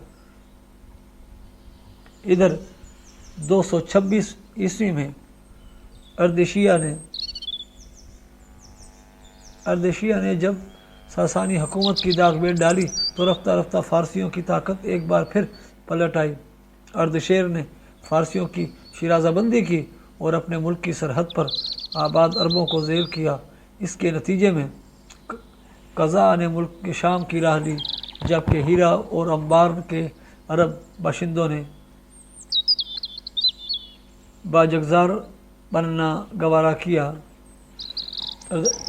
ادھر 226 عیسوی میں اردشیا نے جب ساسانی حکومت کی داغ بیٹ ڈالی تو رفتہ رفتہ فارسیوں کی طاقت ایک بار پھر پلٹ آئی۔ اردشیر نے فارسیوں کی شیرازہ بندی کی اور اپنے ملک کی سرحد پر آباد عربوں کو ذیل کیا۔ اس کے نتیجے میں قزا نے ملک کے شام کی راہ لی، جبکہ ہیرا اور انبار کے عرب باشندوں نے باجگزار بننا گوارا کیا۔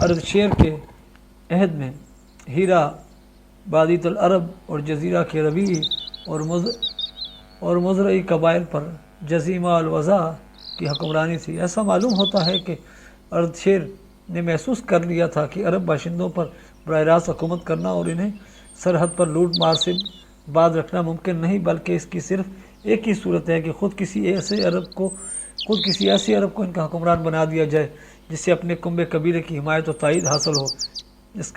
اردشیر کے عہد میں ہیرا بادیت العرب اور جزیرہ کے ربیعی اور مزرعی قبائل پر جزیمہ الوضع کی حکمرانی تھی۔ ایسا معلوم ہوتا ہے کہ اردشیر نے محسوس کر لیا تھا کہ عرب باشندوں پر براہ راست حکومت کرنا اور انہیں سرحد پر لوٹ مار سے باز رکھنا ممکن نہیں، بلکہ اس کی صرف ایک ہی صورت ہے کہ خود کسی ایسے عرب کو ان کا حکمران بنا دیا جائے جس سے اپنے کنبے قبیلے کی حمایت و تائید حاصل ہو۔ اس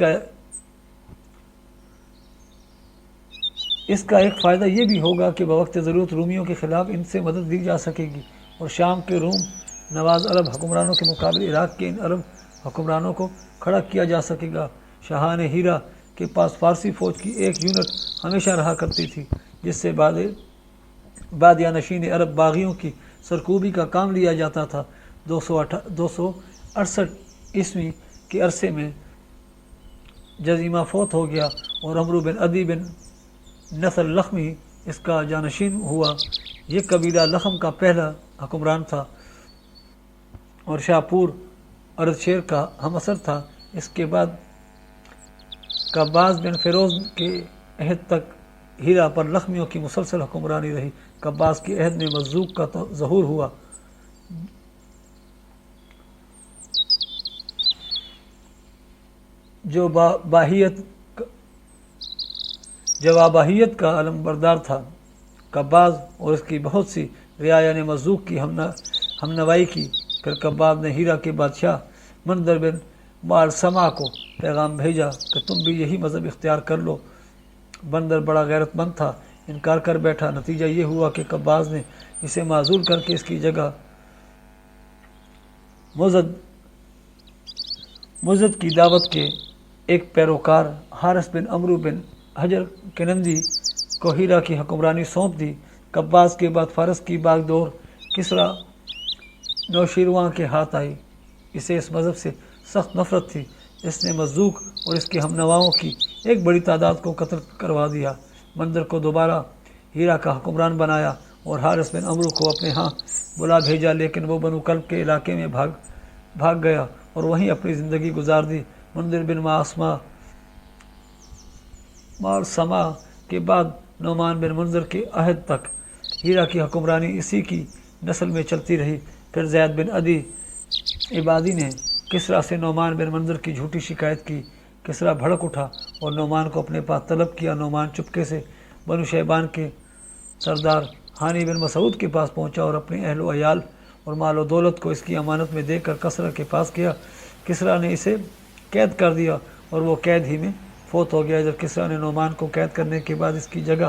کا ایک فائدہ یہ بھی ہوگا کہ بوقت ضرورت رومیوں کے خلاف ان سے مدد دی جا سکے گی اور شام کے روم نواز عرب حکمرانوں کے مقابل عراق کے ان عرب حکمرانوں کو کھڑا کیا جا سکے گا۔ شاہان ہیرا کے پاس فارسی فوج کی ایک یونٹ ہمیشہ رہا کرتی تھی، جس سے بادیانشین عرب باغیوں کی سرکوبی کا کام لیا جاتا تھا۔ 268 عیسوی کے عرصے میں جزیمہ فوت ہو گیا اور عمرو بن عدی بن نصر لخمی اس کا جانشین ہوا۔ یہ قبیلہ لخم کا پہلا حکمران تھا اور شاپور اردشیر کا ہم اثر تھا۔ اس کے بعد قباز بن فیروز کے عہد تک ہیرا پر لخمیوں کی مسلسل حکمرانی رہی۔ قباز کے عہد میں مزوق کا ظہور ہوا، جو آباہیت کا علم بردار تھا۔ قباز اور اس کی بہت سی رعایا نے مزوق کی ہمنوائی کی۔ پھر قباز نے ہیرا کے بادشاہ مندر بن مالسما کو پیغام بھیجا کہ تم بھی یہی مذہب اختیار کر لو۔ بندر بڑا غیرت مند تھا، انکار کر بیٹھا۔ نتیجہ یہ ہوا کہ قباز نے اسے معزول کر کے اس کی جگہ مزد کی دعوت کے ایک پیروکار حارث بن عمرو بن حجر کنندی کو ہیرا کی حکمرانی سونپ دی۔ قباز کے بعد فارس کی باغ دور کسرا نوشیروان کے ہاتھ آئی۔ اسے اس مذہب سے سخت نفرت تھی۔ اس نے مزوق اور اس کے ہم نواؤں کی ایک بڑی تعداد کو قتل کروا دیا۔ مندر کو دوبارہ ہیرا کا حکمران بنایا اور حارث بن عمرو کو اپنے ہاں بلا بھیجا، لیکن وہ بنو کلب کے علاقے میں بھاگ گیا اور وہیں اپنی زندگی گزار دی۔ مندر بن مالسما کے بعد نعمان بن منظر کے عہد تک ہیرا کی حکمرانی اسی کی نسل میں چلتی رہی۔ پھر زید بن عدی عبادی نے کسرا سے نعمان بن منظر کی جھوٹی شکایت کی۔ کسرا بھڑک اٹھا اور نعمان کو اپنے پاس طلب کیا۔ نعمان چپکے سے بنو شیبان کے سردار ہانی بن مسعود کے پاس پہنچا اور اپنے اہل و عیال اور مال و دولت کو اس کی امانت میں دے کر کسرا کے پاس گیا۔ کسرا نے اسے قید کر دیا اور وہ قید ہی میں فوت ہو گیا۔ جب کسرا نے نعمان کو قید کرنے کے بعد اس کی جگہ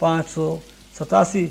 587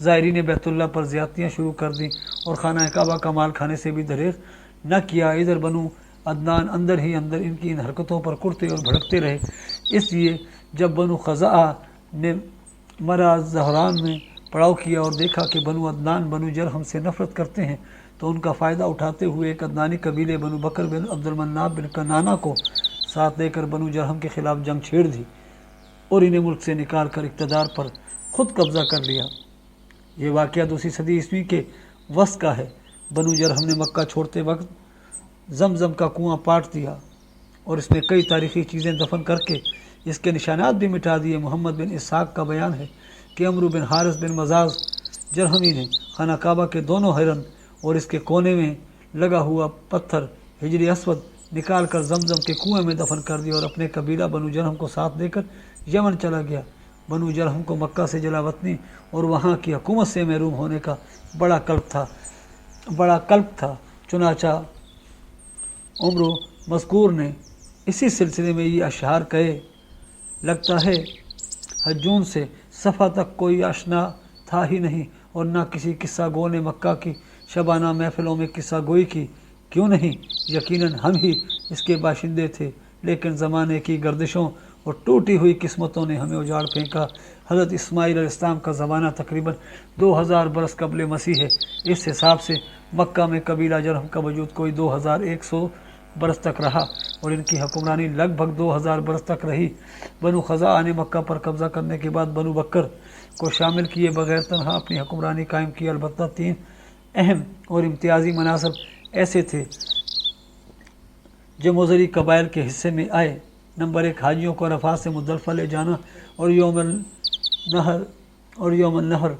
زائرین بیت اللہ پر زیادتیاں شروع کر دیں اور خانہ کعبہ کا مال کھانے سے بھی دریغ نہ کیا۔ ادھر بنو عدنان اندر ہی اندر ان کی ان حرکتوں پر کرتے اور بھڑکتے رہے۔ اس لیے جب بنو خزاعہ نے مرا زہران میں پڑاؤ کیا اور دیکھا کہ بنو عدنان بنو جرہم سے نفرت کرتے ہیں تو ان کا فائدہ اٹھاتے ہوئے ایک عدنانی قبیلے بنو بکر بن عبد المناف بن کنانہ کو ساتھ لے کر بنو جرہم کے خلاف جنگ چھیڑ دی اور انہیں ملک سے نکال کر اقتدار پر خود قبضہ کر لیا۔ یہ واقعہ 2 صدی عیسوی کے وسط کا ہے۔ بنو جرہم نے مکہ چھوڑتے وقت زمزم کا کنواں پاٹ دیا اور اس میں کئی تاریخی چیزیں دفن کر کے اس کے نشانات بھی مٹا دیے۔ محمد بن اسحاق کا بیان ہے کہ عمرو بن حارث بن مزاز جرہمی نے خانہ کعبہ کے دونوں ہرن اور اس کے کونے میں لگا ہوا پتھر حجر اسود نکال کر زمزم کے کنویں میں دفن کر دیا اور اپنے قبیلہ بنو جرہم کو ساتھ لے کر یمن چلا گیا۔ بنو جرہم کو مکہ سے جلا وطنی اور وہاں کی حکومت سے محروم ہونے کا بڑا قلب تھا۔ چنانچہ عمرو مذکور نے اسی سلسلے میں یہ اشعار کہے: لگتا ہے حجون سے صفا تک کوئی آشنا تھا ہی نہیں، اور نہ کسی قصہ گو نے مکہ کی شبانہ محفلوں میں قصہ گوئی کی۔ کیوں نہیں؟ یقیناً ہم ہی اس کے باشندے تھے، لیکن زمانے کی گردشوں اور ٹوٹی ہوئی قسمتوں نے ہمیں اجاڑ پھینکا۔ حضرت اسماعیل علیہ السلام کا زمانہ تقریباً 2000 برس قبل مسیح ہے۔ اس حساب سے مکہ میں قبیلہ جرہم کا وجود کوئی 2100 برس تک رہا اور ان کی حکمرانی لگ بھگ 2000 برس تک رہی۔ بنو خزاعہ نے مکہ پر قبضہ کرنے کے بعد بنو بکر کو شامل کیے بغیر تنہا اپنی حکمرانی قائم کی۔ البتہ 3 اہم اور امتیازی مناصب ایسے تھے جو مضری قبائل کے حصے میں آئے۔ نمبر 1، حاجیوں کو عرفات سے مزدلفہ لے جانا اور یوم النحر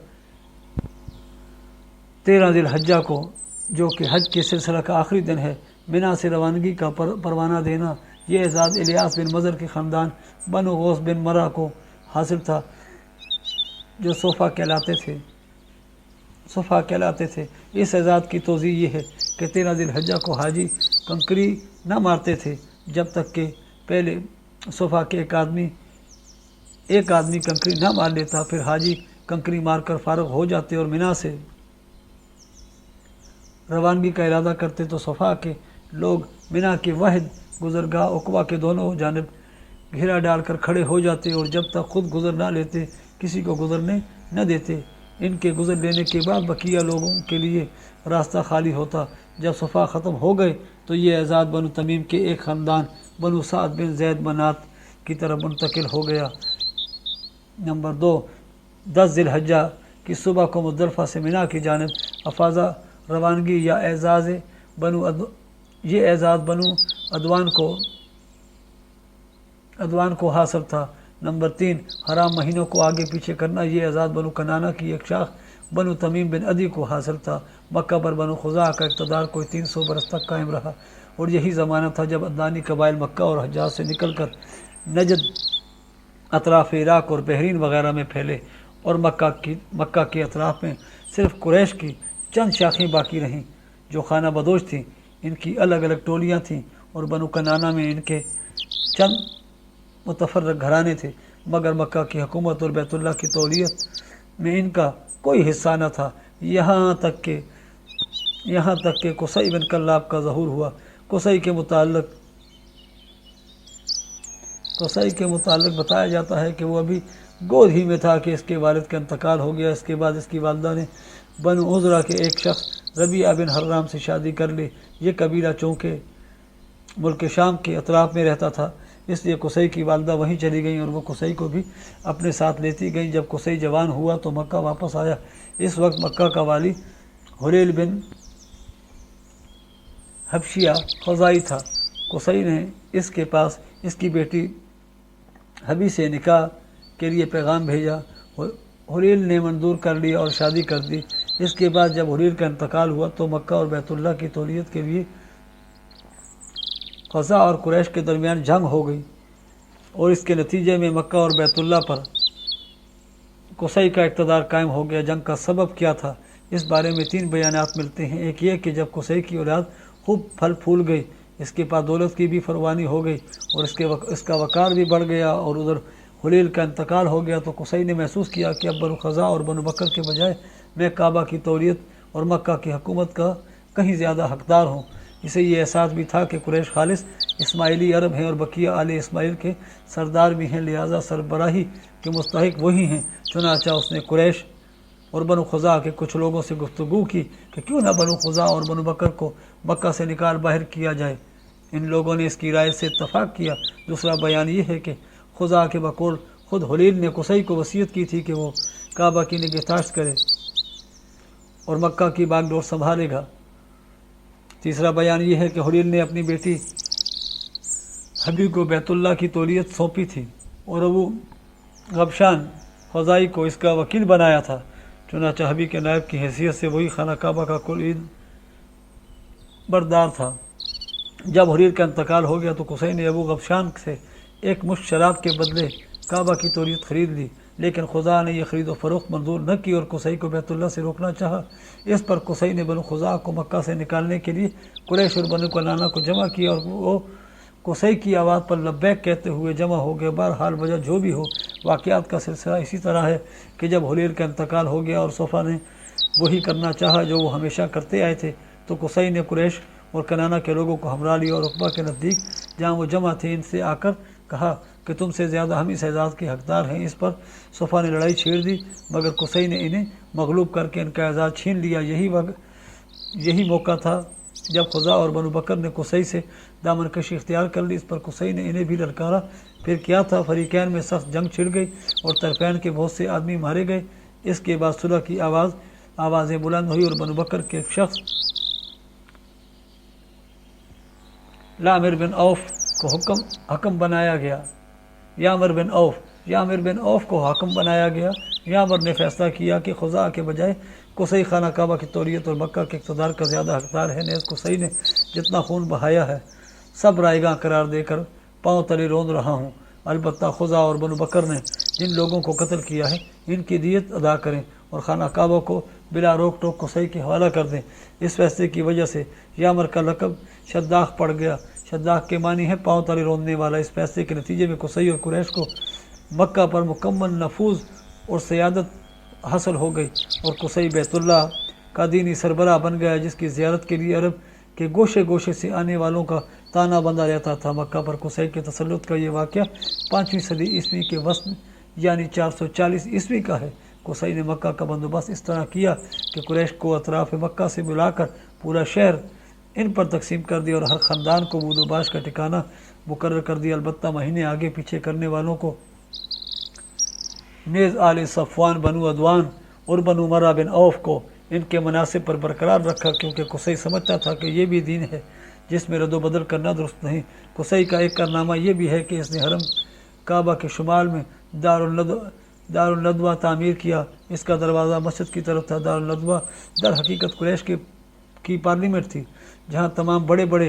13 ذی الحجہ کو، جو کہ حج کے سلسلہ کا آخری دن ہے، منا سے روانگی کا پروانہ دینا۔ یہ اعزاز الیاس بن مضر کے خاندان بنو غوث بن مرہ کو حاصل تھا جو صفا کہلاتے تھے۔ اس اعزاز کی توضیح یہ ہے کہ 13 ذی الحجہ کو حاجی کنکری نہ مارتے تھے جب تک کہ پہلے صفا کے ایک آدمی کنکری نہ مار لیتا، پھر حاجی کنکری مار کر فارغ ہو جاتے اور منا سے روانگی کا ارادہ کرتے تو صفا کے لوگ منا کے واحد گزرگاہ عقبہ کے دونوں جانب گھیرا ڈال کر کھڑے ہو جاتے اور جب تک خود گزر نہ لیتے کسی کو گزرنے نہ دیتے۔ ان کے گزر لینے کے بعد بقیہ لوگوں کے لیے راستہ خالی ہوتا۔ جب صفا ختم ہو گئے تو یہ اعزاز بنو تمیم کے ایک خاندان بنو سعد بن زید منات کی طرف منتقل ہو گیا۔ نمبر 2، 10 ذی الحجہ کی صبح کو مزدلفہ سے منا کی جانب افاظہ روانگی یا اعزاز بنو عدوان کو حاصل تھا۔ نمبر 3، حرام مہینوں کو آگے پیچھے کرنا، یہ اعزاز بنو کنانہ کی ایک شاخ بنو تمیم بن عدی کو حاصل تھا۔ مکہ پر بنو خزاعہ کا اقتدار کوئی 300 برس تک قائم رہا اور یہی زمانہ تھا جب عدنانی قبائل مکہ اور حجاز سے نکل کر نجد، اطراف عراق اور بحرین وغیرہ میں پھیلے اور مکہ کے اطراف میں صرف قریش کی چند شاخیں باقی رہیں جو خانہ بدوش تھیں۔ ان کی الگ الگ ٹولیاں تھیں اور بنو کنانہ میں ان کے چند متفرق گھرانے تھے، مگر مکہ کی حکومت اور بیت اللہ کی تولیت میں ان کا کوئی حصہ نہ تھا، یہاں تک کہ قصی بن کلاب کا ظہور ہوا۔ قصی کے متعلق بتایا جاتا ہے کہ وہ ابھی گود ہی میں تھا کہ اس کے والد کا انتقال ہو گیا۔ اس کے بعد اس کی والدہ نے بنو عذرہ کے ایک شخص ربیعہ بن حرام سے شادی کر لی۔ یہ قبیلہ چونکہ ملک شام کے اطراف میں رہتا تھا، اس لیے قصی کی والدہ وہیں چلی گئیں اور وہ قصی کو بھی اپنے ساتھ لیتی گئیں۔ جب قصی جوان ہوا تو مکہ واپس آیا۔ اس وقت مکہ کا والی حلیل بن حبشیہ خزاعی تھا۔ قصی نے اس کے پاس اس کی بیٹی حبی سے نکاح کے لیے پیغام بھیجا۔ حلیل نے منظور کر لیا اور شادی کر دی۔ اس کے بعد جب حلیل کا انتقال ہوا تو مکہ اور بیت اللہ کی تولیت کے لیے خزاع اور قریش کے درمیان جنگ ہو گئی اور اس کے نتیجے میں مکہ اور بیت اللہ پر قصی کا اقتدار قائم ہو گیا۔ جنگ کا سبب کیا تھا؟ اس بارے میں 3 بیانات ملتے ہیں۔ ایک یہ کہ جب قصی کی اولاد خوب پھل پھول گئی، اس کے پاس دولت کی بھی فراوانی ہو گئی اور اس کا وقار بھی بڑھ گیا، اور ادھر حلیل کا انتقال ہو گیا تو قصی نے محسوس کیا کہ اب بنو خزاع اور بنو بکر کے بجائے میں کعبہ کی تولیت اور مکہ کی حکومت کا کہیں زیادہ حقدار ہوں۔ اسے یہ احساس بھی تھا کہ قریش خالص اسماعیلی عرب ہیں اور بقیہ آل اسماعیل کے سردار بھی ہیں، لہٰذا سربراہی کے مستحق وہی ہیں۔ چنانچہ اس نے قریش اور بنو خزاع کے کچھ لوگوں سے گفتگو کی کہ کیوں نہ بنو خزاع اور بنو بکر کو مکہ سے نکال باہر کیا جائے۔ ان لوگوں نے اس کی رائے سے اتفاق کیا۔ دوسرا بیان یہ ہے کہ خزاع کے بقول خود حلیل نے قصی کو وصیت کی تھی کہ وہ کعبہ کی نگہداشت کرے اور مکہ کی باغ ڈور سنبھالے گا۔ تیسرا بیان یہ ہے کہ حلیل نے اپنی بیٹی حبی کو بیت اللہ کی تولیت سونپی تھی اور ابو غبشان خزاعی کو اس کا وکیل بنایا تھا۔ چنانچہ حبی کے نائب کی حیثیت سے وہی خانہ کعبہ کا کلید بردار تھا۔ جب حلیل کا انتقال ہو گیا تو قصی نے ابو غبشان سے ایک مشت شراب کے بدلے کعبہ کی تولیت خرید لی، لیکن خزاع نے یہ خرید و فروخت منظور نہ کی اور قصی کو بیت اللہ سے روکنا چاہا۔ اس پر قصی نے بنو خزاع کو مکہ سے نکالنے کے لیے قریش اور بنو کنانہ کو جمع کیا اور وہ قصی کی آواز پر لبیک کہتے ہوئے جمع ہو گئے۔ بہرحال وجہ جو بھی ہو، واقعات کا سلسلہ اسی طرح ہے کہ جب حلیل کا انتقال ہو گیا اور صفا نے وہی کرنا چاہا جو وہ ہمیشہ کرتے آئے تھے، تو قصی نے قریش اور کنانہ کے لوگوں کو ہمراہ لیا اور عقبہ کے نزدیک جہاں وہ جمع تھے ان سے آ کر کہا کہ تم سے زیادہ ہم اس اعزاز کے حقدار ہیں۔ اس پر صفا نے لڑائی چھیڑ دی، مگر قصی نے انہیں مغلوب کر کے ان کا اعزاز چھین لیا۔ یہی موقع تھا جب خزاع اور بنو بکر نے قصی سے دامن کشی اختیار کر لی۔ اس پر قصی نے انہیں بھی للکارا۔ پھر کیا تھا، فریقین میں سخت جنگ چھڑ گئی اور طرفین کے بہت سے آدمی مارے گئے۔ اس کے بعد صلح کی آوازیں بلند ہوئی اور بنو بکر کے ایک شخص یامر بن عوف کو حکم بنایا گیا۔ یامر بن عوف کو حاکم بنایا گیا۔ یامر نے فیصلہ کیا کہ خزاع کے بجائے قصی خانہ کعبہ کی تولیت اور مکہ کے اقتدار کا زیادہ حقدار ہے۔ نیز قصی نے جتنا خون بہایا ہے سب رائیگاں قرار دے کر پاؤں تلے روند رہا ہوں۔ البتہ خزاع اور بنو بکر نے جن لوگوں کو قتل کیا ہے ان کی دیت ادا کریں اور خانہ کعبہ کو بلا روک ٹوک قصی کے حوالہ کر دیں۔ اس فیصلے کی وجہ سے یامر کا لقب شداخ پڑ گیا۔ شداخ کے معنی ہے پاؤں تلے روندنے والا۔ اس فیصلے کے نتیجے میں قصی اور قریش کو مکہ پر مکمل نفوذ اور سیادت حاصل ہو گئی اور قصی بیت اللہ کا دینی سربراہ بن گیا، جس کی زیارت کے لیے عرب کے گوشے گوشے سے آنے والوں کا تانا بندہ رہتا تھا۔ مکہ پر قصی کے تسلط کا یہ واقعہ 5ویں صدی عیسوی کے وسط یعنی 440 عیسوی کا ہے۔ قصی نے مکہ کا بندوبست اس طرح کیا کہ قریش کو اطراف مکہ سے ملا کر پورا شہر ان پر تقسیم کر دیا اور ہر خاندان کو بود و باش کا ٹھکانہ مقرر کر دیا۔ البتہ مہینے آگے پیچھے کرنے والوں کو نیز آل صفوان، بنو عدوان اور بنو مرہ بن عوف کو ان کے مناصب پر برقرار رکھا، کیونکہ قصی سمجھتا تھا کہ یہ بھی دین ہے جس میں رد و بدل کرنا درست نہیں۔ قصی کا ایک کارنامہ یہ بھی ہے کہ اس نے حرم کعبہ کے شمال میں دار الندوہ تعمیر کیا۔ اس کا دروازہ مسجد کی طرف تھا۔ دار الندوہ در حقیقت قریش کی پارلیمنٹ تھی، جہاں تمام بڑے بڑے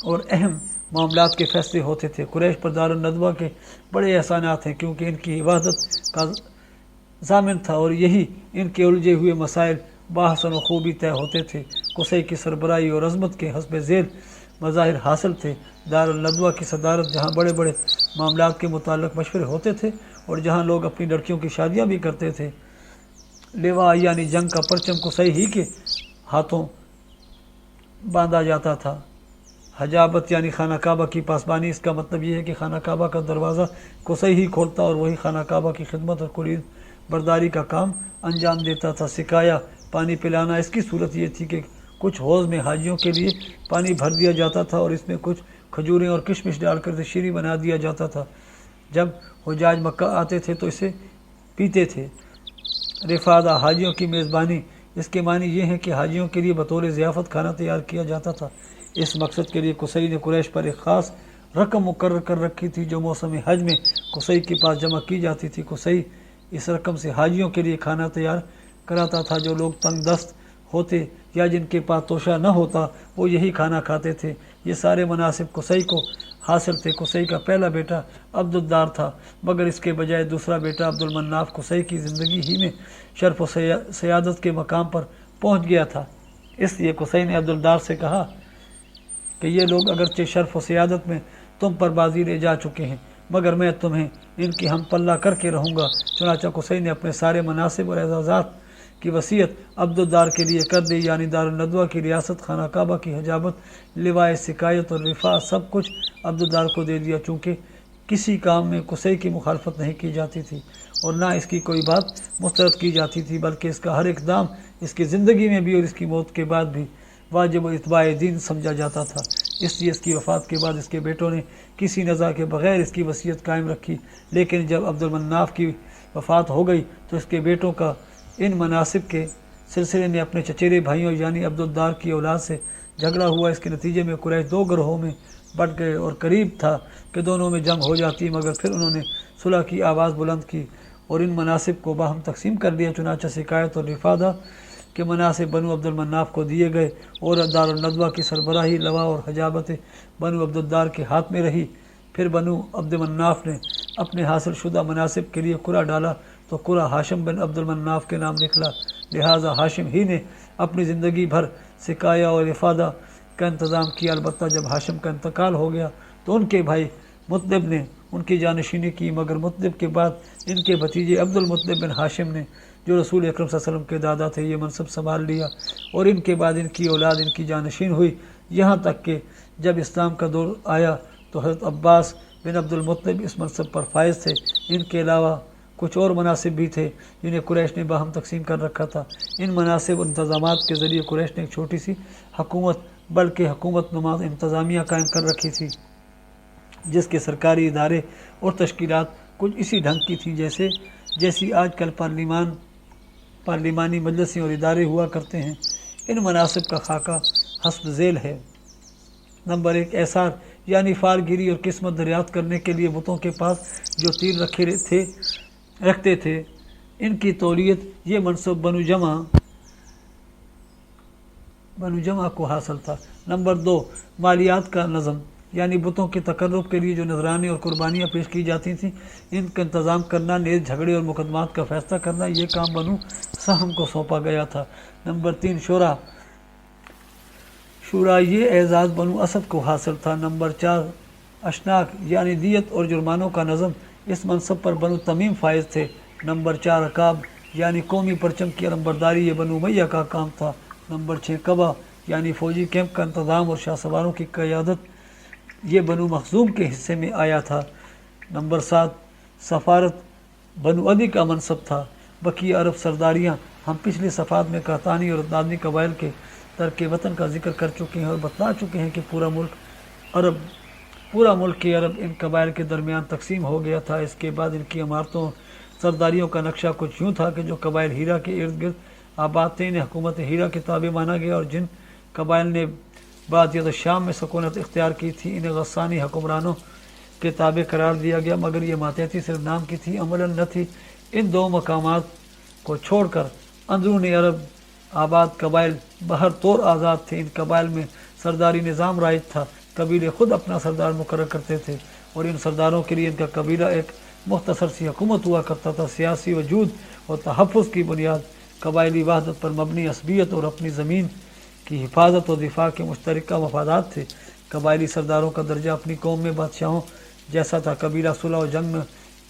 اور اہم معاملات کے فیصلے ہوتے تھے۔ قریش پر دار الندوہ کے بڑے احسانات ہیں، کیونکہ ان کی عبادت کا ضامن تھا اور یہی ان کے الجھے ہوئے مسائل بحسن و خوبی طے ہوتے تھے۔ قصی کی سربراہی اور عظمت کے حسب ذیل مظاہر حاصل تھے۔ دار الندوہ کی صدارت جہاں بڑے بڑے معاملات کے متعلق مشورے ہوتے تھے اور جہاں لوگ اپنی لڑکیوں کی شادیاں بھی کرتے تھے۔ لواء یعنی جنگ کا پرچم قصی ہی کے ہاتھوں باندھا جاتا تھا۔ حجابت یعنی خانہ کعبہ کی پاسبانی، اس کا مطلب یہ ہے کہ خانہ کعبہ کا دروازہ قصی ہی کھولتا اور وہی خانہ کعبہ کی خدمت اور کلید برداری کا کام انجام دیتا تھا۔ سقایا پانی پلانا، اس کی صورت یہ تھی کہ کچھ حوض میں حاجیوں کے لیے پانی بھر دیا جاتا تھا اور اس میں کچھ کھجوریں اور کشمش ڈال کر شیریں بنا دیا جاتا تھا۔ جب حجاج مکہ آتے تھے تو اسے پیتے تھے۔ رفادہ حاجیوں کی میزبانی، اس کے معنی یہ ہیں کہ حاجیوں کے لیے بطور ضیافت کھانا تیار کیا جاتا تھا۔ اس مقصد کے لیے قصی نے قریش پر ایک خاص رقم مقرر کر رکھی تھی جو موسم حج میں قصی کے پاس جمع کی جاتی تھی۔ قصی اس رقم سے حاجیوں کے لیے کھانا تیار کراتا تھا۔ جو لوگ تنگ دست ہوتے یا جن کے پاس توشہ نہ ہوتا وہ یہی کھانا کھاتے تھے۔ یہ سارے مناسب قصی کو حاصل تھے۔ قصی کا پہلا بیٹا عبد الدار تھا، مگر اس کے بجائے دوسرا بیٹا عبد المناف قصی کی زندگی ہی میں شرف و سیادت کے مقام پر پہنچ گیا تھا۔ اس لیے قصی نے عبد الدار سے کہا کہ یہ لوگ اگرچہ شرف و سیادت میں تم پر بازی لے جا چکے ہیں، مگر میں تمہیں ان کی ہم پلہ کر کے رہوں گا۔ چنانچہ قصی نے اپنے سارے مناصب اور اعزازات کی وصیت عبدالدار کے لیے کر دی، یعنی دار الندوہ کی ریاست، خانہ کعبہ کی حجابت، لوائے سقایت اور رفاع، سب کچھ عبدالدار کو دے دیا، چونکہ کسی کام میں قصی کی مخالفت نہیں کی جاتی تھی اور نہ اس کی کوئی بات مسترد کی جاتی تھی، بلکہ اس کا ہر اقدام اس کی زندگی میں بھی اور اس کی موت کے بعد بھی واجب و اتباع دین سمجھا جاتا تھا۔ اس لیے اس کی وفات کے بعد اس کے بیٹوں نے کسی نزاع کے بغیر اس کی وصیت قائم رکھی، لیکن جب عبدالمناف کی وفات ہو گئی تو اس کے بیٹوں کا ان مناصب کے سلسلے میں اپنے چچیرے بھائیوں یعنی عبدالدار کی اولاد سے جھگڑا ہوا۔ اس کے نتیجے میں قریش دو گروہوں میں بٹ گئے اور قریب تھا کہ دونوں میں جنگ ہو جاتی، مگر پھر انہوں نے صلح کی آواز بلند کی اور ان مناصب کو باہم تقسیم کر دیا۔ چنانچہ سقایت اور رفادہ کے مناصب بنو عبدالمناف کو دیے گئے اور دار الندوہ کی سربراہی، لوا اور حجابت بنو عبدالدار کے ہاتھ میں رہی۔ پھر بنو عبدالمناف نے اپنے حاصل شدہ مناصب کے لیے قرعہ ڈالا تو قرعہ ہاشم بن عبدالمناف کے نام نکلا، لہٰذا ہاشم ہی نے اپنی زندگی بھر سقایہ اور رفادہ کا انتظام کیا۔ البتہ جب ہاشم کا انتقال ہو گیا تو ان کے بھائی مطلب نے ان کی جانشینی کی، مگر مطلب کے بعد ان کے بھتیجے عبدالمطلب بن ہاشم نے، جو رسول اکرم صلی اللہ علیہ وسلم کے دادا تھے، یہ منصب سنبھال لیا اور ان کے بعد ان کی اولاد ان کی جانشین ہوئی، یہاں تک کہ جب اسلام کا دور آیا تو حضرت عباس بن عبدالمطلب اس منصب پر فائز تھے۔ ان کے علاوہ کچھ اور مناصب بھی تھے جنہیں قریش نے باہم تقسیم کر رکھا تھا۔ ان مناصب اور انتظامات کے ذریعے قریش نے ایک چھوٹی سی حکومت بلکہ حکومت نما انتظامیہ قائم کر رکھی تھی، جس کے سرکاری ادارے اور تشکیلات کچھ اسی ڈھنگ کی تھیں جیسی آج کل پارلیمانی مجلسیں اور ادارے ہوا کرتے ہیں۔ ان مناصب کا خاکہ حسب ذیل ہے۔ نمبر 1، اعصار یعنی فال گیری اور قسمت دریافت کرنے کے لیے بتوں کے پاس جو تیر رکھتے تھے، ان کی تولیت یہ منصب بنو جمع کو حاصل تھا۔ نمبر 2، مالیات کا نظم یعنی بتوں کے تقرب کے لیے جو نذرانے اور قربانیاں پیش کی جاتی تھیں، ان کا انتظام کرنا، نیز جھگڑے اور مقدمات کا فیصلہ کرنا، یہ کام بنو سہم کو سونپا گیا تھا۔ نمبر 3، شورا یہ اعزاز بنو اسد کو حاصل تھا۔ نمبر 4، اشناک یعنی دیت اور جرمانوں کا نظم، اس منصب پر بنو تمیم فائز تھے۔ نمبر 4، عقاب یعنی قومی پرچم کی علمبرداری، یہ بنو امیہ کا کام تھا۔ نمبر 6، قبا یعنی فوجی کیمپ کا انتظام اور شاہ سواروں کی قیادت، یہ بنو مخزوم کے حصے میں آیا تھا۔ نمبر 7، سفارت بنو عدی کا منصب تھا۔ بقیہ عرب سرداریاں ہم پچھلی صفحات میں قحطانی اور عدنانی قبائل کے ترک وطن کا ذکر کر چکے ہیں اور بتلا چکے ہیں کہ پورا ملک کے عرب ان قبائل کے درمیان تقسیم ہو گیا تھا۔ اس کے بعد ان کی عمارتوں سرداریوں کا نقشہ کچھ یوں تھا کہ جو قبائل ہیرا کے ارد گرد آباد تھے انہیں حکومت ہیرا کے تابع مانا گیا، اور جن قبائل نے بعد یا شام میں سکونت اختیار کی تھی انہیں غسانی حکمرانوں کے تابع قرار دیا گیا، مگر یہ ماتحتی صرف نام کی تھی، عملاً نہ تھی۔ ان دو مقامات کو چھوڑ کر اندرون عرب آباد قبائل بہر طور آزاد تھے۔ ان قبائل میں سرداری نظام رائج تھا، قبیلے خود اپنا سردار مقرر کرتے تھے اور ان سرداروں کے لیے ان کا قبیلہ ایک مختصر سی حکومت ہوا کرتا تھا۔ سیاسی وجود اور تحفظ کی بنیاد قبائلی وحدت پر مبنی عصبیت اور اپنی زمین کی حفاظت اور دفاع کے مشترکہ مفادات تھے۔ قبائلی سرداروں کا درجہ اپنی قوم میں بادشاہوں جیسا تھا۔ قبیلہ صلح و جنگ میں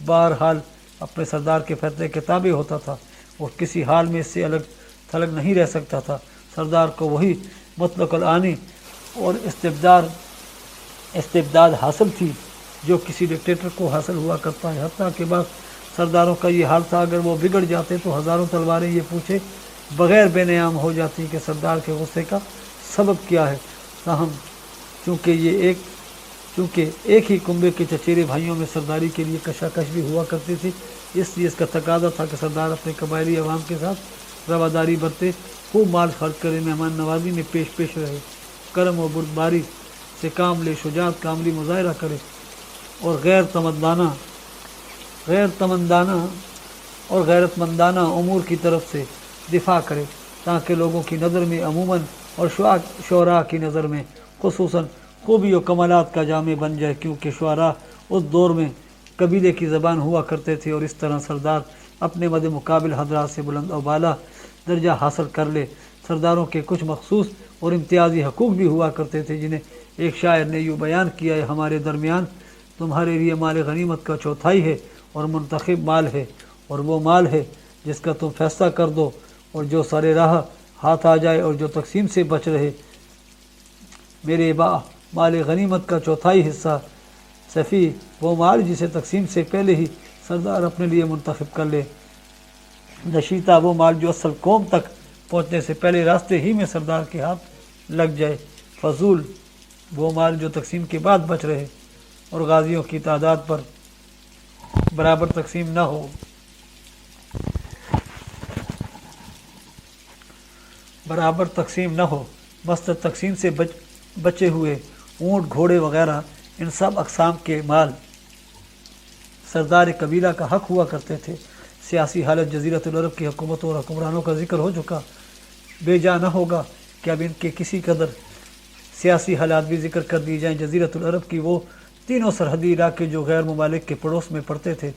بہرحال اپنے سردار کے فیصلے کے تابع ہوتا تھا اور کسی حال میں اس سے الگ تھلگ نہیں رہ سکتا تھا۔ سردار کو وہی مطلق العنی اور استبداد حاصل تھی جو کسی ڈکٹیٹر کو حاصل ہوا کرتا ہے۔ حتیٰ کہ بعض سرداروں کا یہ حال تھا، اگر وہ بگڑ جاتے تو ہزاروں تلواریں یہ پوچھے بغیر بے نیام ہو جاتی کہ سردار کے غصے کا سبب کیا ہے۔ تاہم چونکہ ایک ہی کنبے کے چچیرے بھائیوں میں سرداری کے لیے کشاکش بھی ہوا کرتی تھی، اس لیے اس کا تقاضا تھا کہ سردار اپنے قبائلی عوام کے ساتھ رواداری برتے، خوب مال خرچ کرے، مہمان نوازی میں پیش رہے، کرم و بردباری سے کام لے، شجاعت کا عملی مظاہرہ کرے اور غیرت مندانہ امور کی طرف سے دفاع کرے، تاکہ لوگوں کی نظر میں عموماً اور شعراء کی نظر میں خصوصاً خوبی و کمالات کا جامع بن جائے، کیونکہ شعراء اس دور میں قبیلے کی زبان ہوا کرتے تھے اور اس طرح سردار اپنے مد مقابل حضرات سے بلند و بالا درجہ حاصل کر لے۔ سرداروں کے کچھ مخصوص اور امتیازی حقوق بھی ہوا کرتے تھے، جنہیں ایک شاعر نے یوں بیان کیا ہے: ہمارے درمیان تمہارے لیے مال غنیمت کا چوتھائی ہے اور منتخب مال ہے، اور وہ مال ہے جس کا تم فیصلہ کر دو، اور جو سارے راہ ہاتھ آ جائے اور جو تقسیم سے بچ رہے۔ میرے مال غنیمت کا چوتھائی حصہ صفی وہ مال جسے تقسیم سے پہلے ہی سردار اپنے لیے منتخب کر لے۔ نشیتا وہ مال جو اصل قوم تک پہنچنے سے پہلے راستے ہی میں سردار کے ہاتھ لگ جائے۔ فضول وہ مال جو تقسیم کے بعد بچ رہے اور غازیوں کی تعداد پر برابر تقسیم نہ ہو، مثلاً تقسیم سے بچے ہوئے اونٹ، گھوڑے وغیرہ، ان سب اقسام کے مال سردار قبیلہ کا حق ہوا کرتے تھے۔ سیاسی حالت جزیرۃ العرب کی حکومتوں اور حکمرانوں کا ذکر ہو چکا، بے جا نہ ہوگا کہ اب ان کے کسی قدر سیاسی حالات بھی ذکر کر دی جائیں۔ جزیرۃ العرب کی وہ تینوں سرحدی علاقے جو غیر ممالک کے پڑوس میں پڑتے تھے،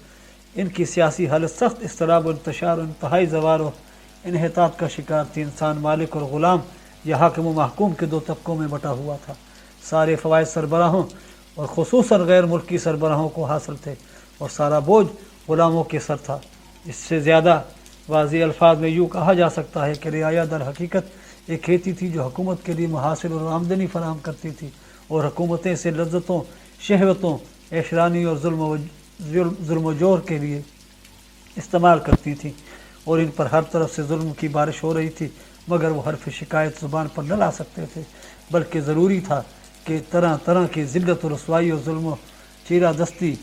ان کی سیاسی حالت سخت اضطراب و انتشار و انتہائی زوال و انحطاط کا شکار تھی۔ انسان مالک اور غلام یا حاکم و محکوم کے دو طبقوں میں بٹا ہوا تھا۔ سارے فوائد سربراہوں اور خصوصاً غیر ملکی سربراہوں کو حاصل تھے اور سارا بوجھ غلاموں کے سر تھا۔ اس سے زیادہ واضح الفاظ میں یوں کہا جا سکتا ہے کہ رعایا در حقیقت ایک کھیتی تھی جو حکومت کے لیے محاصل اور آمدنی فراہم کرتی تھی، اور حکومتیں اسے لذتوں، شہوتوں، عشرانی اور ظلم و جور کے لیے استعمال کرتی تھیں، اور ان پر ہر طرف سے ظلم کی بارش ہو رہی تھی، مگر وہ حرف شکایت زبان پر نہ لا سکتے تھے، بلکہ ضروری تھا کہ طرح طرح کی ذلت و رسوائی اور ظلم و چیرہ دستی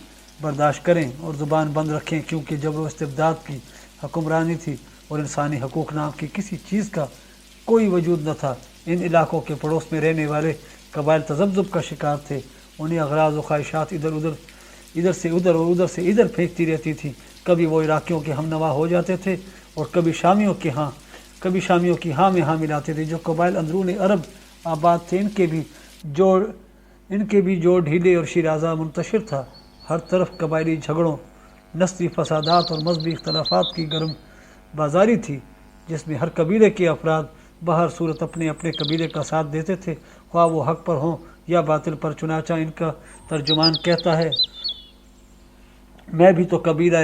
برداشت کریں اور زبان بند رکھیں، کیونکہ جبر و استبداد کی حکمرانی تھی اور انسانی حقوق نام کی کسی چیز کا کوئی وجود نہ تھا۔ ان علاقوں کے پڑوس میں رہنے والے قبائل تذبذب کا شکار تھے، انہیں اغراض و خواہشات ادھر سے ادھر اور ادھر سے ادھر پھینکتی رہتی تھی۔ کبھی وہ عراقیوں کے ہم نوا ہو جاتے تھے اور کبھی شامیوں کی ہاں میں ہاں ملاتے تھے۔ جو قبائل اندرون عرب آباد تھے، ان کے بھی جوڑ ڈھیلے اور شیرازہ منتشر تھا۔ ہر طرف قبائلی جھگڑوں، نسلی فسادات اور مذہبی اختلافات کی گرم بازاری تھی، جس میں ہر قبیلے کے افراد بہر صورت اپنے اپنے قبیلے کا ساتھ دیتے تھے، خواہ وہ حق پر ہوں یا باطل پر۔ چنانچہ ان کا ترجمان کہتا ہے، میں بھی تو قبیلہ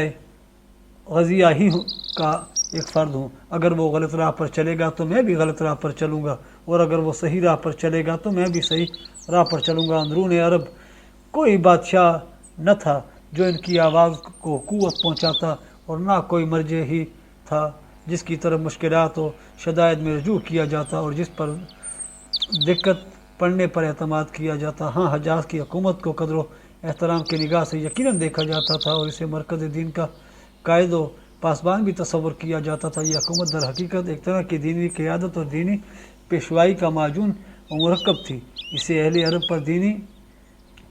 غزیہ ہی کا ایک فرد ہوں، اگر وہ غلط راہ پر چلے گا تو میں بھی غلط راہ پر چلوں گا، اور اگر وہ صحیح راہ پر چلے گا تو میں بھی صحیح راہ پر چلوں گا۔ اندرون عرب کوئی بادشاہ نہ تھا جو ان کی آواز کو قوت پہنچاتا، اور نہ کوئی مرجع ہی تھا جس کی طرف مشکلات و شدائد میں رجوع کیا جاتا اور جس پر دقت پڑنے پر اعتماد کیا جاتا۔ ہاں، حجاز کی حکومت کو قدر و احترام کی نگاہ سے یقیناً دیکھا جاتا تھا اور اسے مرکز دین کا قائد و پاسبان بھی تصور کیا جاتا تھا۔ یہ حکومت در حقیقت ایک طرح کی دینی قیادت اور دینی پیشوائی کا معجون و مرکب تھی۔ اسے اہل عرب پر دینی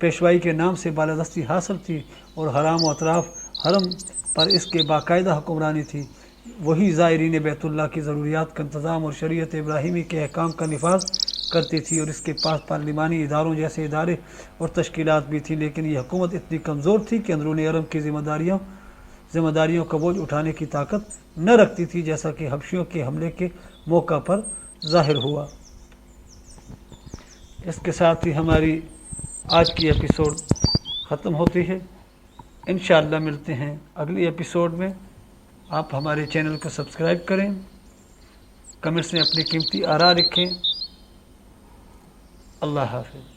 پیشوائی کے نام سے بالادستی حاصل تھی، اور حرام و اطراف حرم پر اس کے باقاعدہ حکمرانی تھی۔ وہی زائرین بیت اللہ کی ضروریات کا انتظام اور شریعت ابراہیمی کے احکام کا نفاذ کرتی تھی، اور اس کے پاس پارلیمانی اداروں جیسے ادارے اور تشکیلات بھی تھیں۔ لیکن یہ حکومت اتنی کمزور تھی کہ اندرون عرب کی ذمہ داریوں کا بوجھ اٹھانے کی طاقت نہ رکھتی تھی، جیسا کہ حبشیوں کے حملے کے موقع پر ظاہر ہوا۔ اس کے ساتھ ہی ہماری آج کی ایپیسوڈ ختم ہوتی ہے۔ انشاءاللہ ملتے ہیں اگلی ایپیسوڈ میں۔ آپ ہمارے چینل کو سبسکرائب کریں، کمنٹس میں اپنی قیمتی آراء لکھیں۔ اللہ حافظ۔